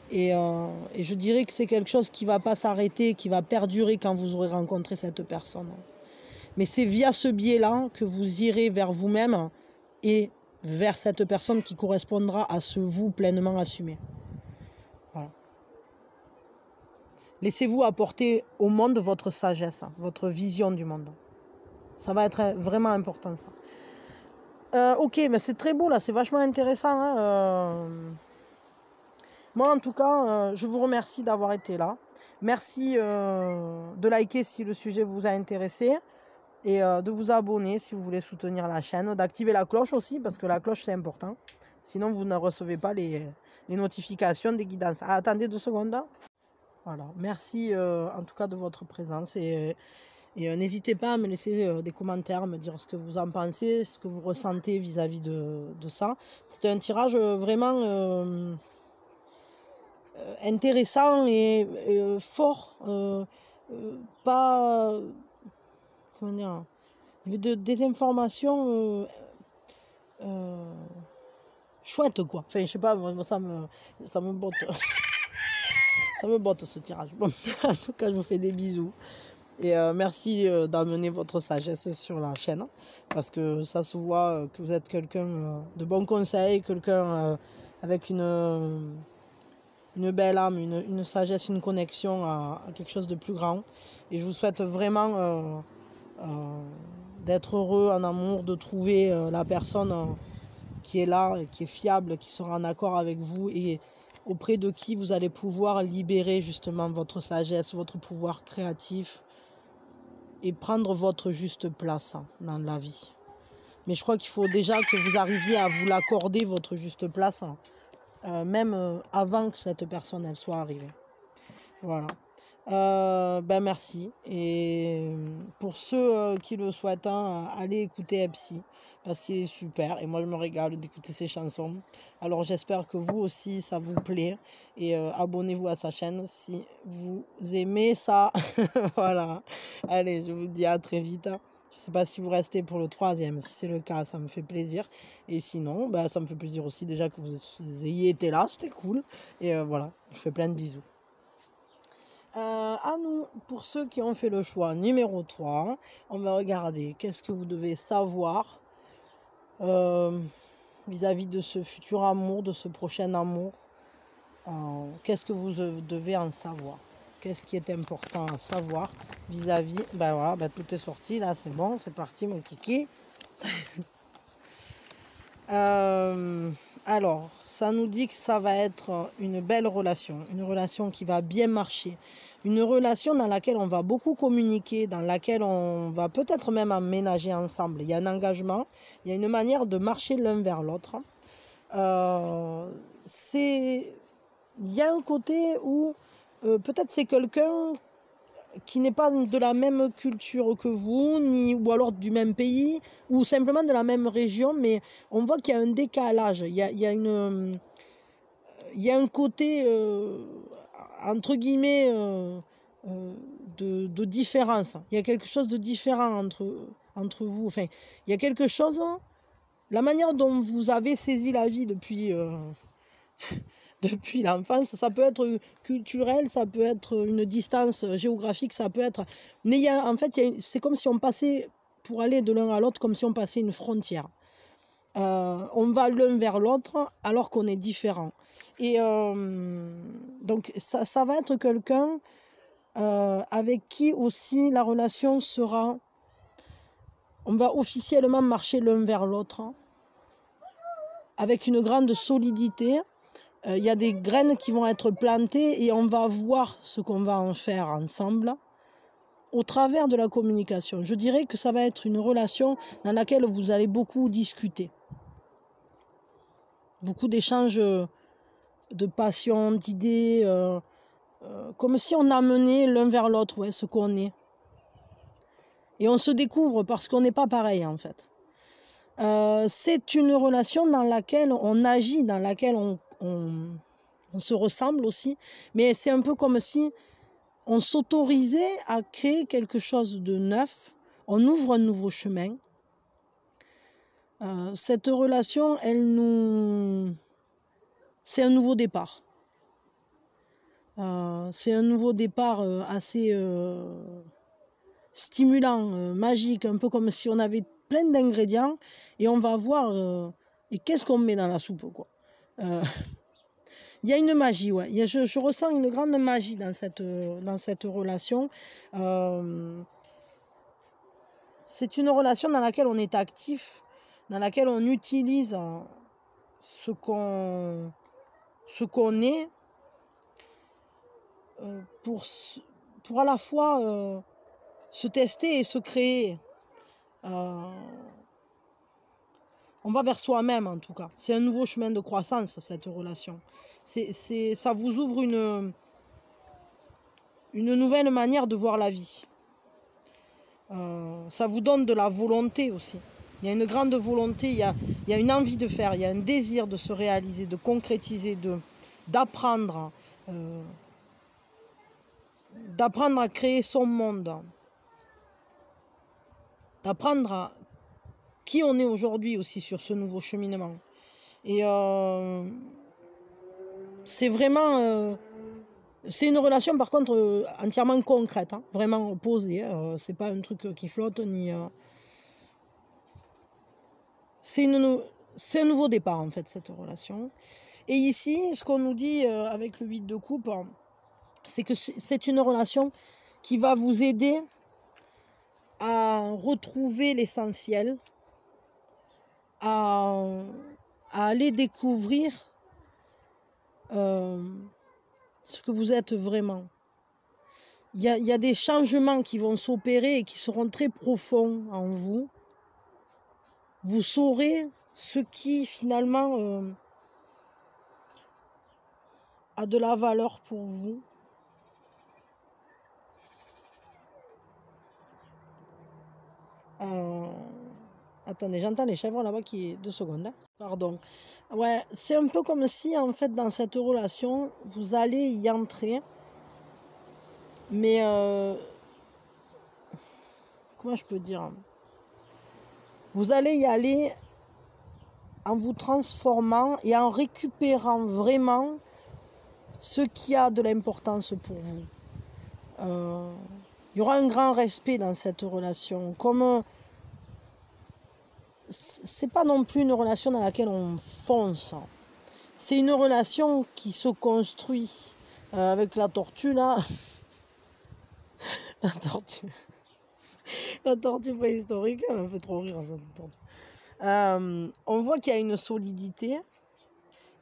Et je dirais que c'est quelque chose qui ne va pas s'arrêter, qui va perdurer quand vous aurez rencontré cette personne. Mais c'est via ce biais-là que vous irez vers vous-même et vers cette personne qui correspondra à ce vous pleinement assumé. Voilà. Laissez-vous apporter au monde votre sagesse, votre vision du monde. Ça va être vraiment important, ça. Ok, mais c'est très beau là, c'est vachement intéressant. Hein, Moi, en tout cas, je vous remercie d'avoir été là. Merci de liker si le sujet vous a intéressé et de vous abonner si vous voulez soutenir la chaîne, d'activer la cloche aussi parce que la cloche c'est important. Sinon, vous ne recevez pas les notifications des guidances. Ah, attendez 2 secondes. Hein. Voilà. Merci en tout cas de votre présence et n'hésitez pas à me laisser des commentaires, à me dire ce que vous en pensez, ce que vous ressentez vis-à-vis de ça. C'était un tirage vraiment... intéressant et fort, pas, comment dire, des informations chouettes quoi. Enfin, je sais pas, moi, ça me botte. Ça me botte ce tirage. Bon, en tout cas, je vous fais des bisous. Et merci d'amener votre sagesse sur la chaîne. Parce que ça se voit que vous êtes quelqu'un de bon conseil, quelqu'un avec une belle âme, une sagesse, une connexion à quelque chose de plus grand. Et je vous souhaite vraiment d'être heureux en amour, de trouver la personne qui est là, qui est fiable, qui sera en accord avec vous et auprès de qui vous allez pouvoir libérer justement votre sagesse, votre pouvoir créatif et prendre votre juste place dans la vie. Mais je crois qu'il faut déjà que vous arriviez à vous l'accorder, votre juste place, même avant que cette personne elle soit arrivée. Voilà. Ben merci. Et pour ceux qui le souhaitent, allez écouter Epsi parce qu'il est super et moi je me régale d'écouter ses chansons. Alors j'espère que vous aussi ça vous plaît et abonnez-vous à sa chaîne si vous aimez ça. Voilà. Allez, je vous dis à très vite. Je ne sais pas si vous restez pour le troisième. Si c'est le cas, ça me fait plaisir. Et sinon, bah, ça me fait plaisir aussi déjà que vous ayez été là. C'était cool. Et voilà, je fais plein de bisous. À nous, pour ceux qui ont fait le choix numéro 3, on va regarder qu'est-ce que vous devez savoir vis-à-vis de ce futur amour, de ce prochain amour. Qu'est-ce que vous devez en savoir? Qu'est-ce qui est important à savoir vis-à-vis... Ben voilà, ben tout est sorti, là c'est bon, c'est parti mon kiki. Alors, ça nous dit que ça va être une belle relation, une relation qui va bien marcher, une relation dans laquelle on va beaucoup communiquer, dans laquelle on va peut-être même emménager ensemble. Il y a un engagement, il y a une manière de marcher l'un vers l'autre. Il y a un côté où peut-être c'est quelqu'un qui n'est pas de la même culture que vous, ou alors du même pays, ou simplement de la même région, mais on voit qu'il y a un décalage, il y a un côté, entre guillemets, de différence. Il y a quelque chose de différent entre vous. Enfin, il y a quelque chose, la manière dont vous avez saisi la vie depuis l'enfance, ça peut être culturel, ça peut être une distance géographique, ça peut être... Mais en fait, c'est comme si on passait, pour aller de l'un à l'autre, comme si on passait une frontière. On va l'un vers l'autre alors qu'on est différent. Et donc, ça va être quelqu'un avec qui aussi la relation sera... On va officiellement marcher l'un vers l'autre, avec une grande solidité. Il y a des graines qui vont être plantées et on va voir ce qu'on va en faire ensemble au travers de la communication. Je dirais que ça va être une relation dans laquelle vous allez beaucoup discuter. Beaucoup d'échanges de passion, d'idées, comme si on amenait l'un vers l'autre ce qu'on est. Et on se découvre parce qu'on n'est pas pareil en fait. C'est une relation dans laquelle on agit, dans laquelle on se ressemble aussi, mais c'est un peu comme si on s'autorisait à créer quelque chose de neuf, on ouvre un nouveau chemin. Cette relation, c'est un nouveau départ. C'est un nouveau départ assez stimulant, magique, un peu comme si on avait plein d'ingrédients et on va voir et qu'est-ce qu'on met dans la soupe, quoi. Il y a une magie, ouais. Je ressens une grande magie dans cette relation. C'est une relation dans laquelle on est actif, dans laquelle on utilise ce qu'on est pour à la fois se tester et se créer. On va vers soi-même en tout cas. C'est un nouveau chemin de croissance, cette relation. Ça vous ouvre une nouvelle manière de voir la vie. Ça vous donne de la volonté aussi. Il y a une grande volonté, il y a une envie de faire, il y a un désir de se réaliser, de concrétiser, d'apprendre à créer son monde, d'apprendre à qui on est aujourd'hui aussi sur ce nouveau cheminement. Et c'est vraiment... c'est une relation par contre entièrement concrète, hein, vraiment posée. C'est pas un truc qui flotte ni... C'est un nouveau départ en fait cette relation. Et ici, ce qu'on nous dit avec le 8 de coupe, c'est que c'est une relation qui va vous aider à retrouver l'essentiel, à aller découvrir ce que vous êtes vraiment. Il y a des changements qui vont s'opérer et qui seront très profonds en vous. Vous saurez ce qui finalement a de la valeur pour vous. Attendez, j'entends les chèvres là-bas qui... 2 secondes. Hein. Pardon. Ouais, c'est un peu comme si en fait dans cette relation, vous allez y entrer. Mais comment je peux dire? Vous allez y aller en vous transformant et en récupérant vraiment ce qui a de l'importance pour vous. Il y aura un grand respect dans cette relation. Comme c'est pas non plus une relation dans laquelle on fonce. C'est une relation qui se construit avec la tortue là. La tortue. La tortue préhistorique, elle me fait trop rire cette tortue. On voit qu'il y a une solidité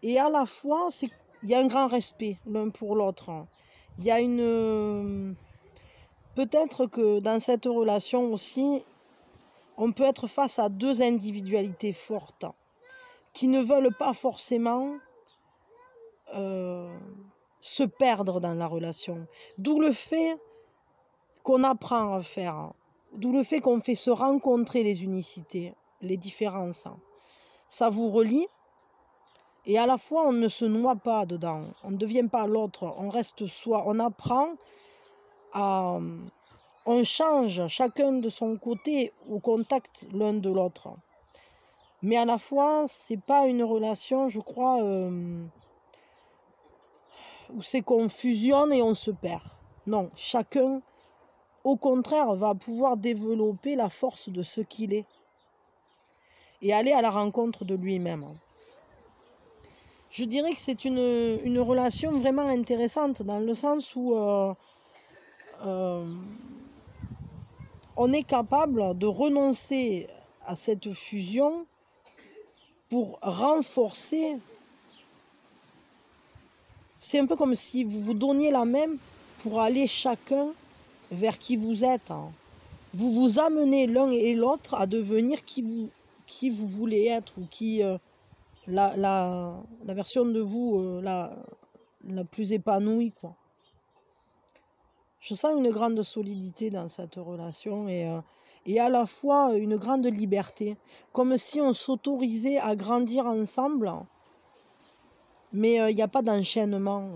et à la fois il y a un grand respect l'un pour l'autre. Il y a une... Peut-être que dans cette relation aussi, on peut être face à deux individualités fortes qui ne veulent pas forcément se perdre dans la relation. D'où le fait qu'on apprend à faire, d'où le fait qu'on fait se rencontrer les unicités, les différences. Ça vous relie et à la fois on ne se noie pas dedans, on ne devient pas l'autre, on reste soi, on apprend à... On change chacun de son côté au contact l'un de l'autre. Mais à la fois, c'est pas une relation, je crois, où c'est qu'on fusionne et on se perd. Non, chacun, au contraire, va pouvoir développer la force de ce qu'il est et aller à la rencontre de lui-même. Je dirais que c'est une relation vraiment intéressante dans le sens où on est capable de renoncer à cette fusion pour renforcer. C'est un peu comme si vous vous donniez la main pour aller chacun vers qui vous êtes. Vous vous amenez l'un et l'autre à devenir qui vous voulez être ou qui la version de vous la plus épanouie, quoi. Je sens une grande solidité dans cette relation et à la fois une grande liberté, comme si on s'autorisait à grandir ensemble, mais il n'y a pas d'enchaînement,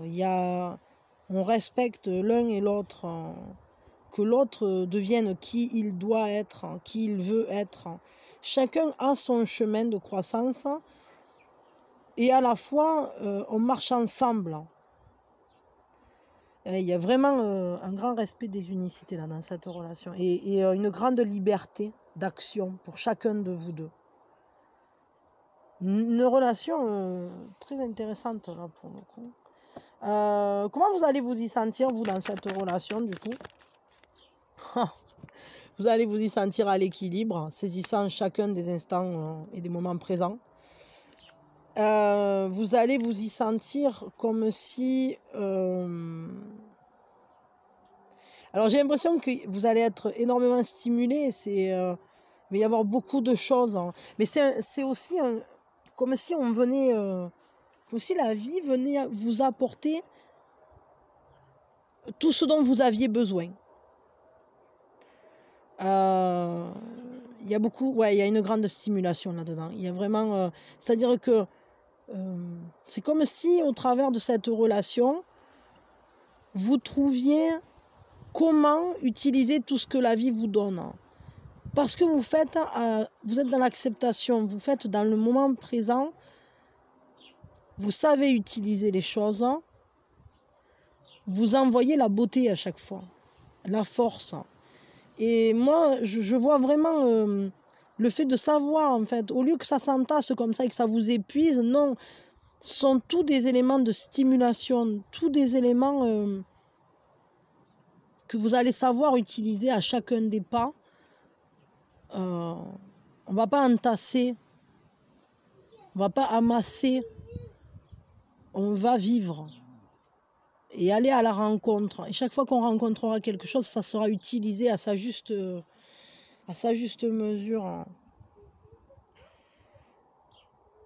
on respecte l'un et l'autre, que l'autre devienne qui il doit être, qui il veut être. Chacun a son chemin de croissance et à la fois on marche ensemble. Il y a vraiment un grand respect des unicités là, dans cette relation et une grande liberté d'action pour chacun de vous deux. Une relation très intéressante là pour le coup. Comment vous allez vous y sentir vous dans cette relation du coup? Vous allez vous y sentir à l'équilibre, saisissant chacun des instants et des moments présents. Vous allez vous y sentir comme si... Alors j'ai l'impression que vous allez être énormément stimulé, il va y avoir beaucoup de choses. Mais c'est aussi comme si on venait... comme si la vie venait vous apporter tout ce dont vous aviez besoin. Il y a beaucoup, ouais, il y a une grande stimulation là-dedans. Il y a vraiment, c'est-à-dire que c'est comme si au travers de cette relation, vous trouviez comment utiliser tout ce que la vie vous donne. Parce que vous êtes dans l'acceptation, vous faites dans le moment présent, vous savez utiliser les choses, vous envoyez la beauté à chaque fois, la force. Et moi, je vois vraiment le fait de savoir, en fait, au lieu que ça s'entasse comme ça et que ça vous épuise, non, ce sont tous des éléments de stimulation, tous des éléments que vous allez savoir utiliser à chacun des pas. On ne va pas entasser, on ne va pas amasser, on va vivre et aller à la rencontre. Et chaque fois qu'on rencontrera quelque chose, ça sera utilisé à sa juste mesure.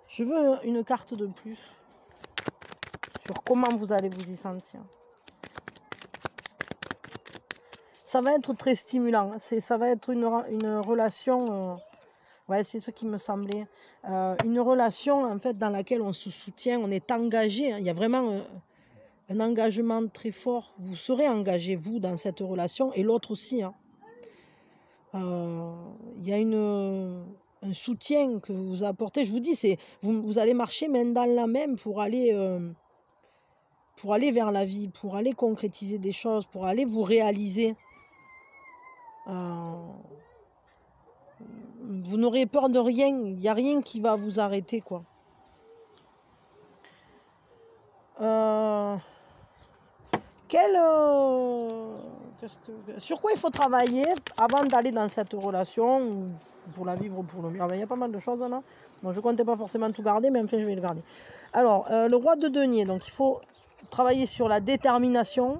Je veux une carte de plus sur comment vous allez vous y sentir. Ça va être très stimulant. Ça va être une relation... ouais, c'est ce qui me semblait. Une relation, en fait, dans laquelle on se soutient, on est engagé. Il y a vraiment un engagement très fort. Vous serez engagé, vous, dans cette relation, et l'autre aussi. Il y a un soutien que vous apportez. Je vous dis, vous allez marcher main dans la main pour aller vers la vie, pour aller concrétiser des choses, pour aller vous réaliser. Vous n'aurez peur de rien, il n'y a rien qui va vous arrêter, quoi. Sur quoi il faut travailler avant d'aller dans cette relation, ou pour la vivre ou pour le vivre? Il y a pas mal de choses là. Bon, je ne comptais pas forcément tout garder, mais enfin je vais le garder. Alors, le roi de denier, donc il faut travailler sur la détermination,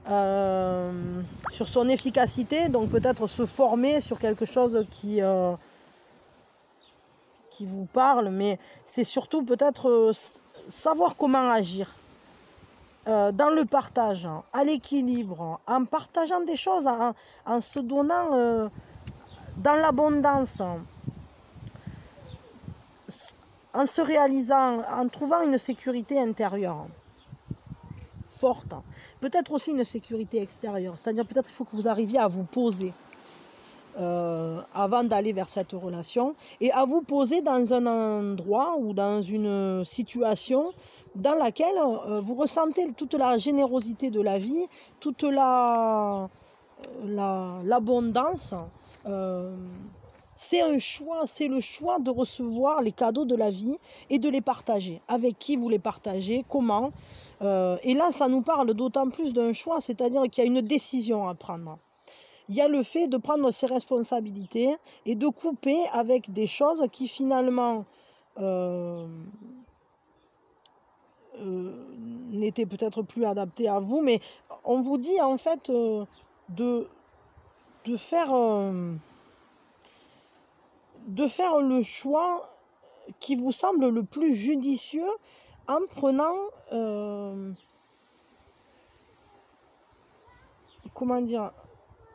sur son efficacité, donc peut-être se former sur quelque chose qui vous parle, mais c'est surtout peut-être savoir comment agir. Dans le partage, à l'équilibre, en partageant des choses, en se donnant dans l'abondance, en se réalisant, en trouvant une sécurité intérieure forte, peut-être aussi une sécurité extérieure, c'est-à-dire peut-être qu'il faut que vous arriviez à vous poser avant d'aller vers cette relation, et à vous poser dans un endroit ou dans une situation dans laquelle vous ressentez toute la générosité de la vie, toute l'abondance. C'est un choix, c'est le choix de recevoir les cadeaux de la vie et de les partager. Avec qui vous les partagez, comment. Et là, ça nous parle d'autant plus d'un choix, c'est-à-dire qu'il y a une décision à prendre. Il y a le fait de prendre ses responsabilités et de couper avec des choses qui finalement n'étaient peut-être plus adaptées à vous. Mais on vous dit en fait de faire le choix qui vous semble le plus judicieux en prenant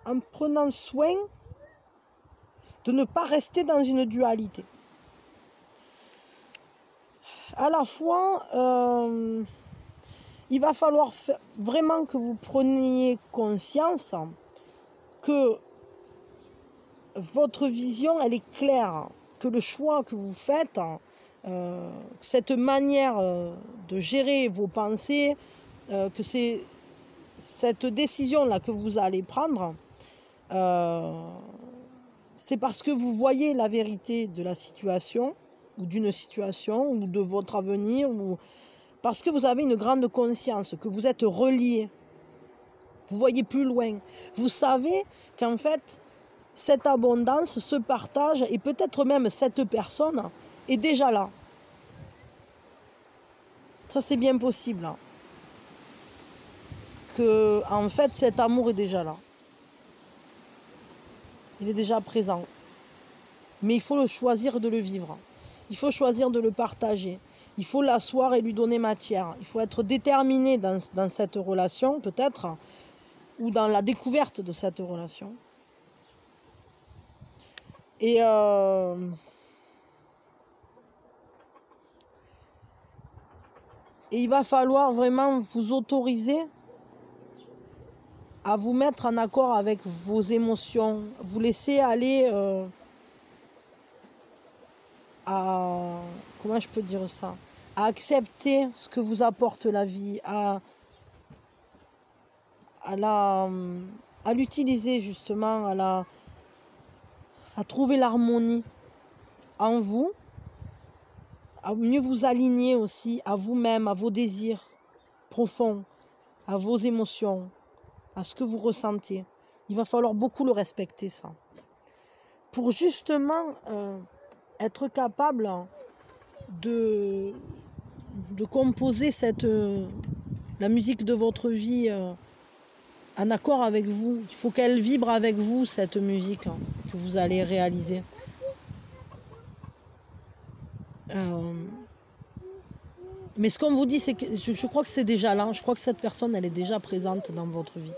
en prenant soin de ne pas rester dans une dualité. À la fois, il va falloir vraiment que vous preniez conscience que votre vision, elle est claire, que le choix que vous faites, cette manière de gérer vos pensées, que c'est cette décision-là que vous allez prendre, c'est parce que vous voyez la vérité de la situation, ou d'une situation, ou de votre avenir, ou parce que vous avez une grande conscience, que vous êtes relié. Vous voyez plus loin. Vous savez qu'en fait, cette abondance, ce partage, et peut-être même cette personne, est déjà là. Ça, c'est bien possible. Que, en fait, cet amour est déjà là. Il est déjà présent. Mais il faut le choisir de le vivre. Il faut choisir de le partager. Il faut l'asseoir et lui donner matière. Il faut être déterminé dans cette relation, peut-être, ou dans la découverte de cette relation. Et il va falloir vraiment vous autoriser à vous mettre en accord avec vos émotions, vous laisser aller comment je peux dire ça, à accepter ce que vous apporte la vie, à l'utiliser justement, à trouver l'harmonie en vous, à mieux vous aligner aussi à vous-même, à vos désirs profonds, à vos émotions, à ce que vous ressentez. Il va falloir beaucoup le respecter, ça. Pour justement être capable de composer la musique de votre vie en accord avec vous. Il faut qu'elle vibre avec vous, cette musique que vous allez réaliser. Mais ce qu'on vous dit, c'est que je crois que c'est déjà là. Je crois que cette personne, elle est déjà présente dans votre vie.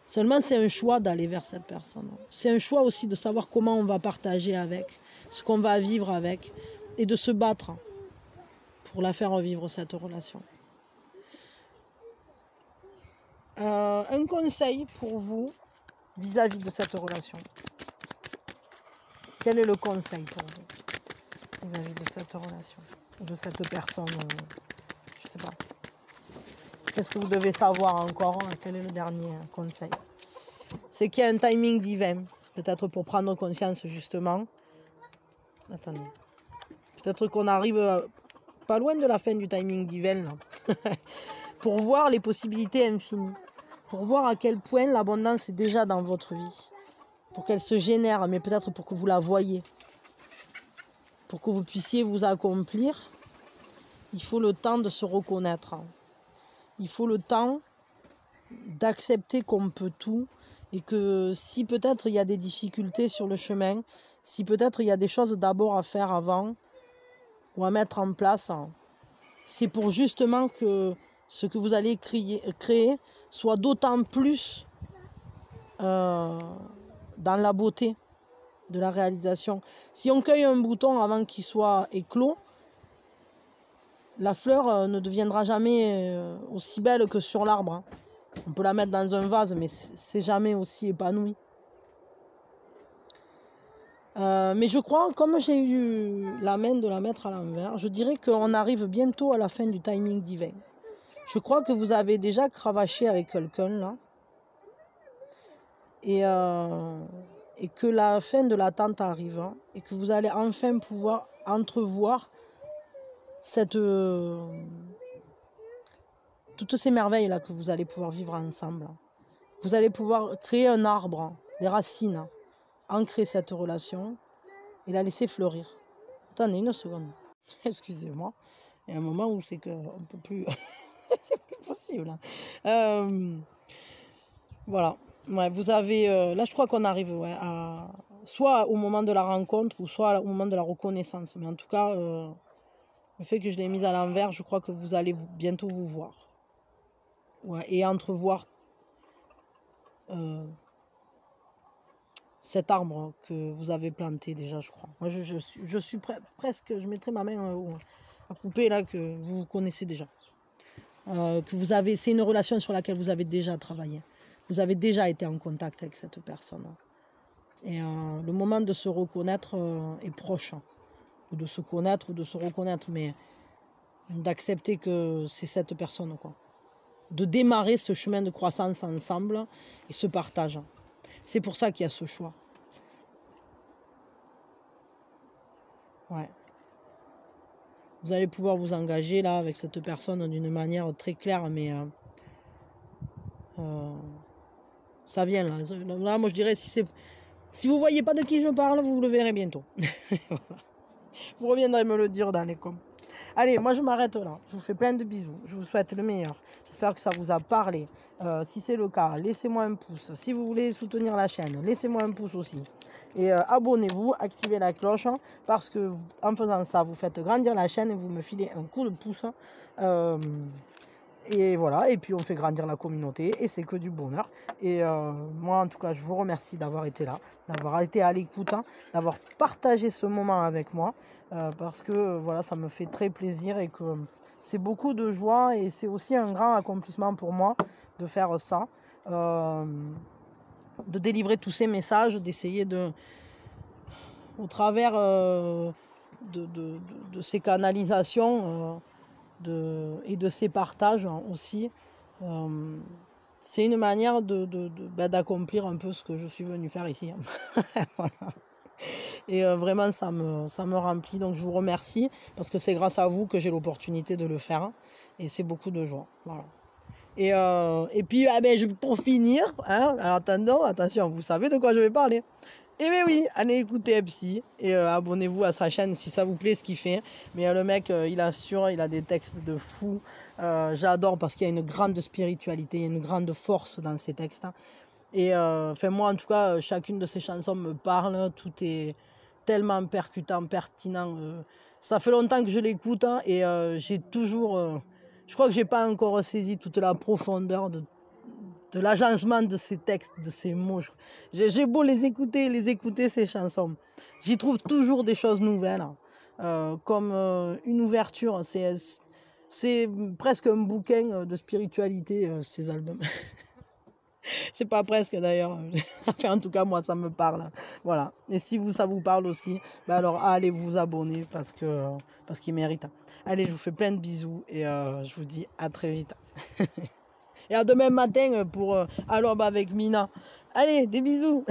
Seulement, c'est un choix d'aller vers cette personne. C'est un choix aussi de savoir comment on va partager avec, ce qu'on va vivre avec, et de se battre pour la faire revivre, cette relation. Un conseil pour vous vis-à-vis de cette relation. Quel est le conseil pour vous vis-à-vis de cette relation, de cette personne, je sais pas. Qu'est-ce que vous devez savoir encore? Quel est le dernier conseil? C'est qu'il y a un timing divin, peut-être pour prendre conscience justement. Attendez. Peut-être qu'on arrive pas loin de la fin du timing divin, là. Pour voir les possibilités infinies. Pour voir à quel point l'abondance est déjà dans votre vie. Pour qu'elle se génère, mais peut-être pour que vous la voyiez. Pour que vous puissiez vous accomplir, il faut le temps de se reconnaître. Il faut le temps d'accepter qu'on peut tout et que si peut-être il y a des difficultés sur le chemin, si peut-être il y a des choses d'abord à faire avant ou à mettre en place, c'est pour justement que ce que vous allez créer soit d'autant plus dans la beauté de la réalisation. Si on cueille un bouton avant qu'il soit éclos, la fleur ne deviendra jamais aussi belle que sur l'arbre. On peut la mettre dans un vase, mais c'est jamais aussi épanoui. Mais je crois, comme j'ai eu la main de la mettre à l'envers, je dirais qu'on arrive bientôt à la fin du timing divin. Je crois que vous avez déjà cravaché avec quelqu'un là. Et que la fin de l'attente arrive. Hein, et que vous allez enfin pouvoir entrevoir toutes ces merveilles là que vous allez pouvoir vivre ensemble. Vous allez pouvoir créer un arbre, des racines, ancrer cette relation et la laisser fleurir. Attendez une seconde. Excusez-moi. Il y a un moment où c'est qu'on ne peut plus... c'est plus possible. Voilà. Ouais, vous avez... là, je crois qu'on arrive soit au moment de la rencontre ou soit au moment de la reconnaissance. Mais en tout cas, le fait que je l'ai mise à l'envers, je crois que vous allez bientôt vous voir. Ouais, et entrevoir cet arbre que vous avez planté déjà, je crois. Moi, je suis presque, je mettrai ma main à couper là, que vous connaissez déjà. Que vous avez, c'est une relation sur laquelle vous avez déjà travaillé. Vous avez déjà été en contact avec cette personne. Et le moment de se reconnaître est proche. Ou de se connaître, ou de se reconnaître, mais d'accepter que c'est cette personne, quoi. De démarrer ce chemin de croissance ensemble et ce partage. C'est pour ça qu'il y a ce choix. Ouais. Vous allez pouvoir vous engager là avec cette personne d'une manière très claire, mais ça vient là. Là, moi je dirais, si vous voyez pas de qui je parle, vous le verrez bientôt. Voilà. Vous reviendrez me le dire dans les coms. Allez, moi je m'arrête là. Je vous fais plein de bisous. Je vous souhaite le meilleur. J'espère que ça vous a parlé. Si c'est le cas, laissez-moi un pouce. Si vous voulez soutenir la chaîne, laissez-moi un pouce aussi. Et abonnez-vous, activez la cloche, parce que en faisant ça, vous faites grandir la chaîne et vous me filez un coup de pouce. Et voilà, et puis on fait grandir la communauté et c'est que du bonheur. Et moi en tout cas, je vous remercie d'avoir été là, d'avoir été à l'écoute, d'avoir partagé ce moment avec moi. Parce que voilà, ça me fait très plaisir et que c'est beaucoup de joie et c'est aussi un grand accomplissement pour moi de faire ça, de délivrer tous ces messages, d'essayer de, au travers de ces canalisations et de ces partages aussi, c'est une manière d'accomplir un peu ce que je suis venue faire ici. Voilà. Et vraiment, ça me remplit. Donc, je vous remercie parce que c'est grâce à vous que j'ai l'opportunité de le faire. Et c'est beaucoup de joie. Voilà. Et puis, pour finir, hein, en attendant, attention, vous savez de quoi je vais parler. Eh bien oui, allez écouter Epsi et abonnez-vous à sa chaîne si ça vous plaît ce qu'il fait. Mais le mec, il assure, il a des textes de fou. J'adore parce qu'il y a une grande spiritualité, il y a une grande force dans ses textes. Et moi, en tout cas, chacune de ces chansons me parle. Tout est tellement percutant, pertinent. Ça fait longtemps que je l'écoute et j'ai toujours... je crois que j'ai pas encore saisi toute la profondeur de l'agencement de ces textes, de ces mots. J'ai beau les écouter, ces chansons. J'y trouve toujours des choses nouvelles. Comme une ouverture. C'est presque un bouquin de spiritualité, ces albums. C'est pas presque d'ailleurs. Enfin, en tout cas, moi, ça me parle. Voilà. Et si vous, ça vous parle aussi, bah alors allez vous abonner parce qu'il mérite. Allez, je vous fais plein de bisous et je vous dis à très vite. Et à demain matin pour Alors bah avec Mina. Allez, des bisous.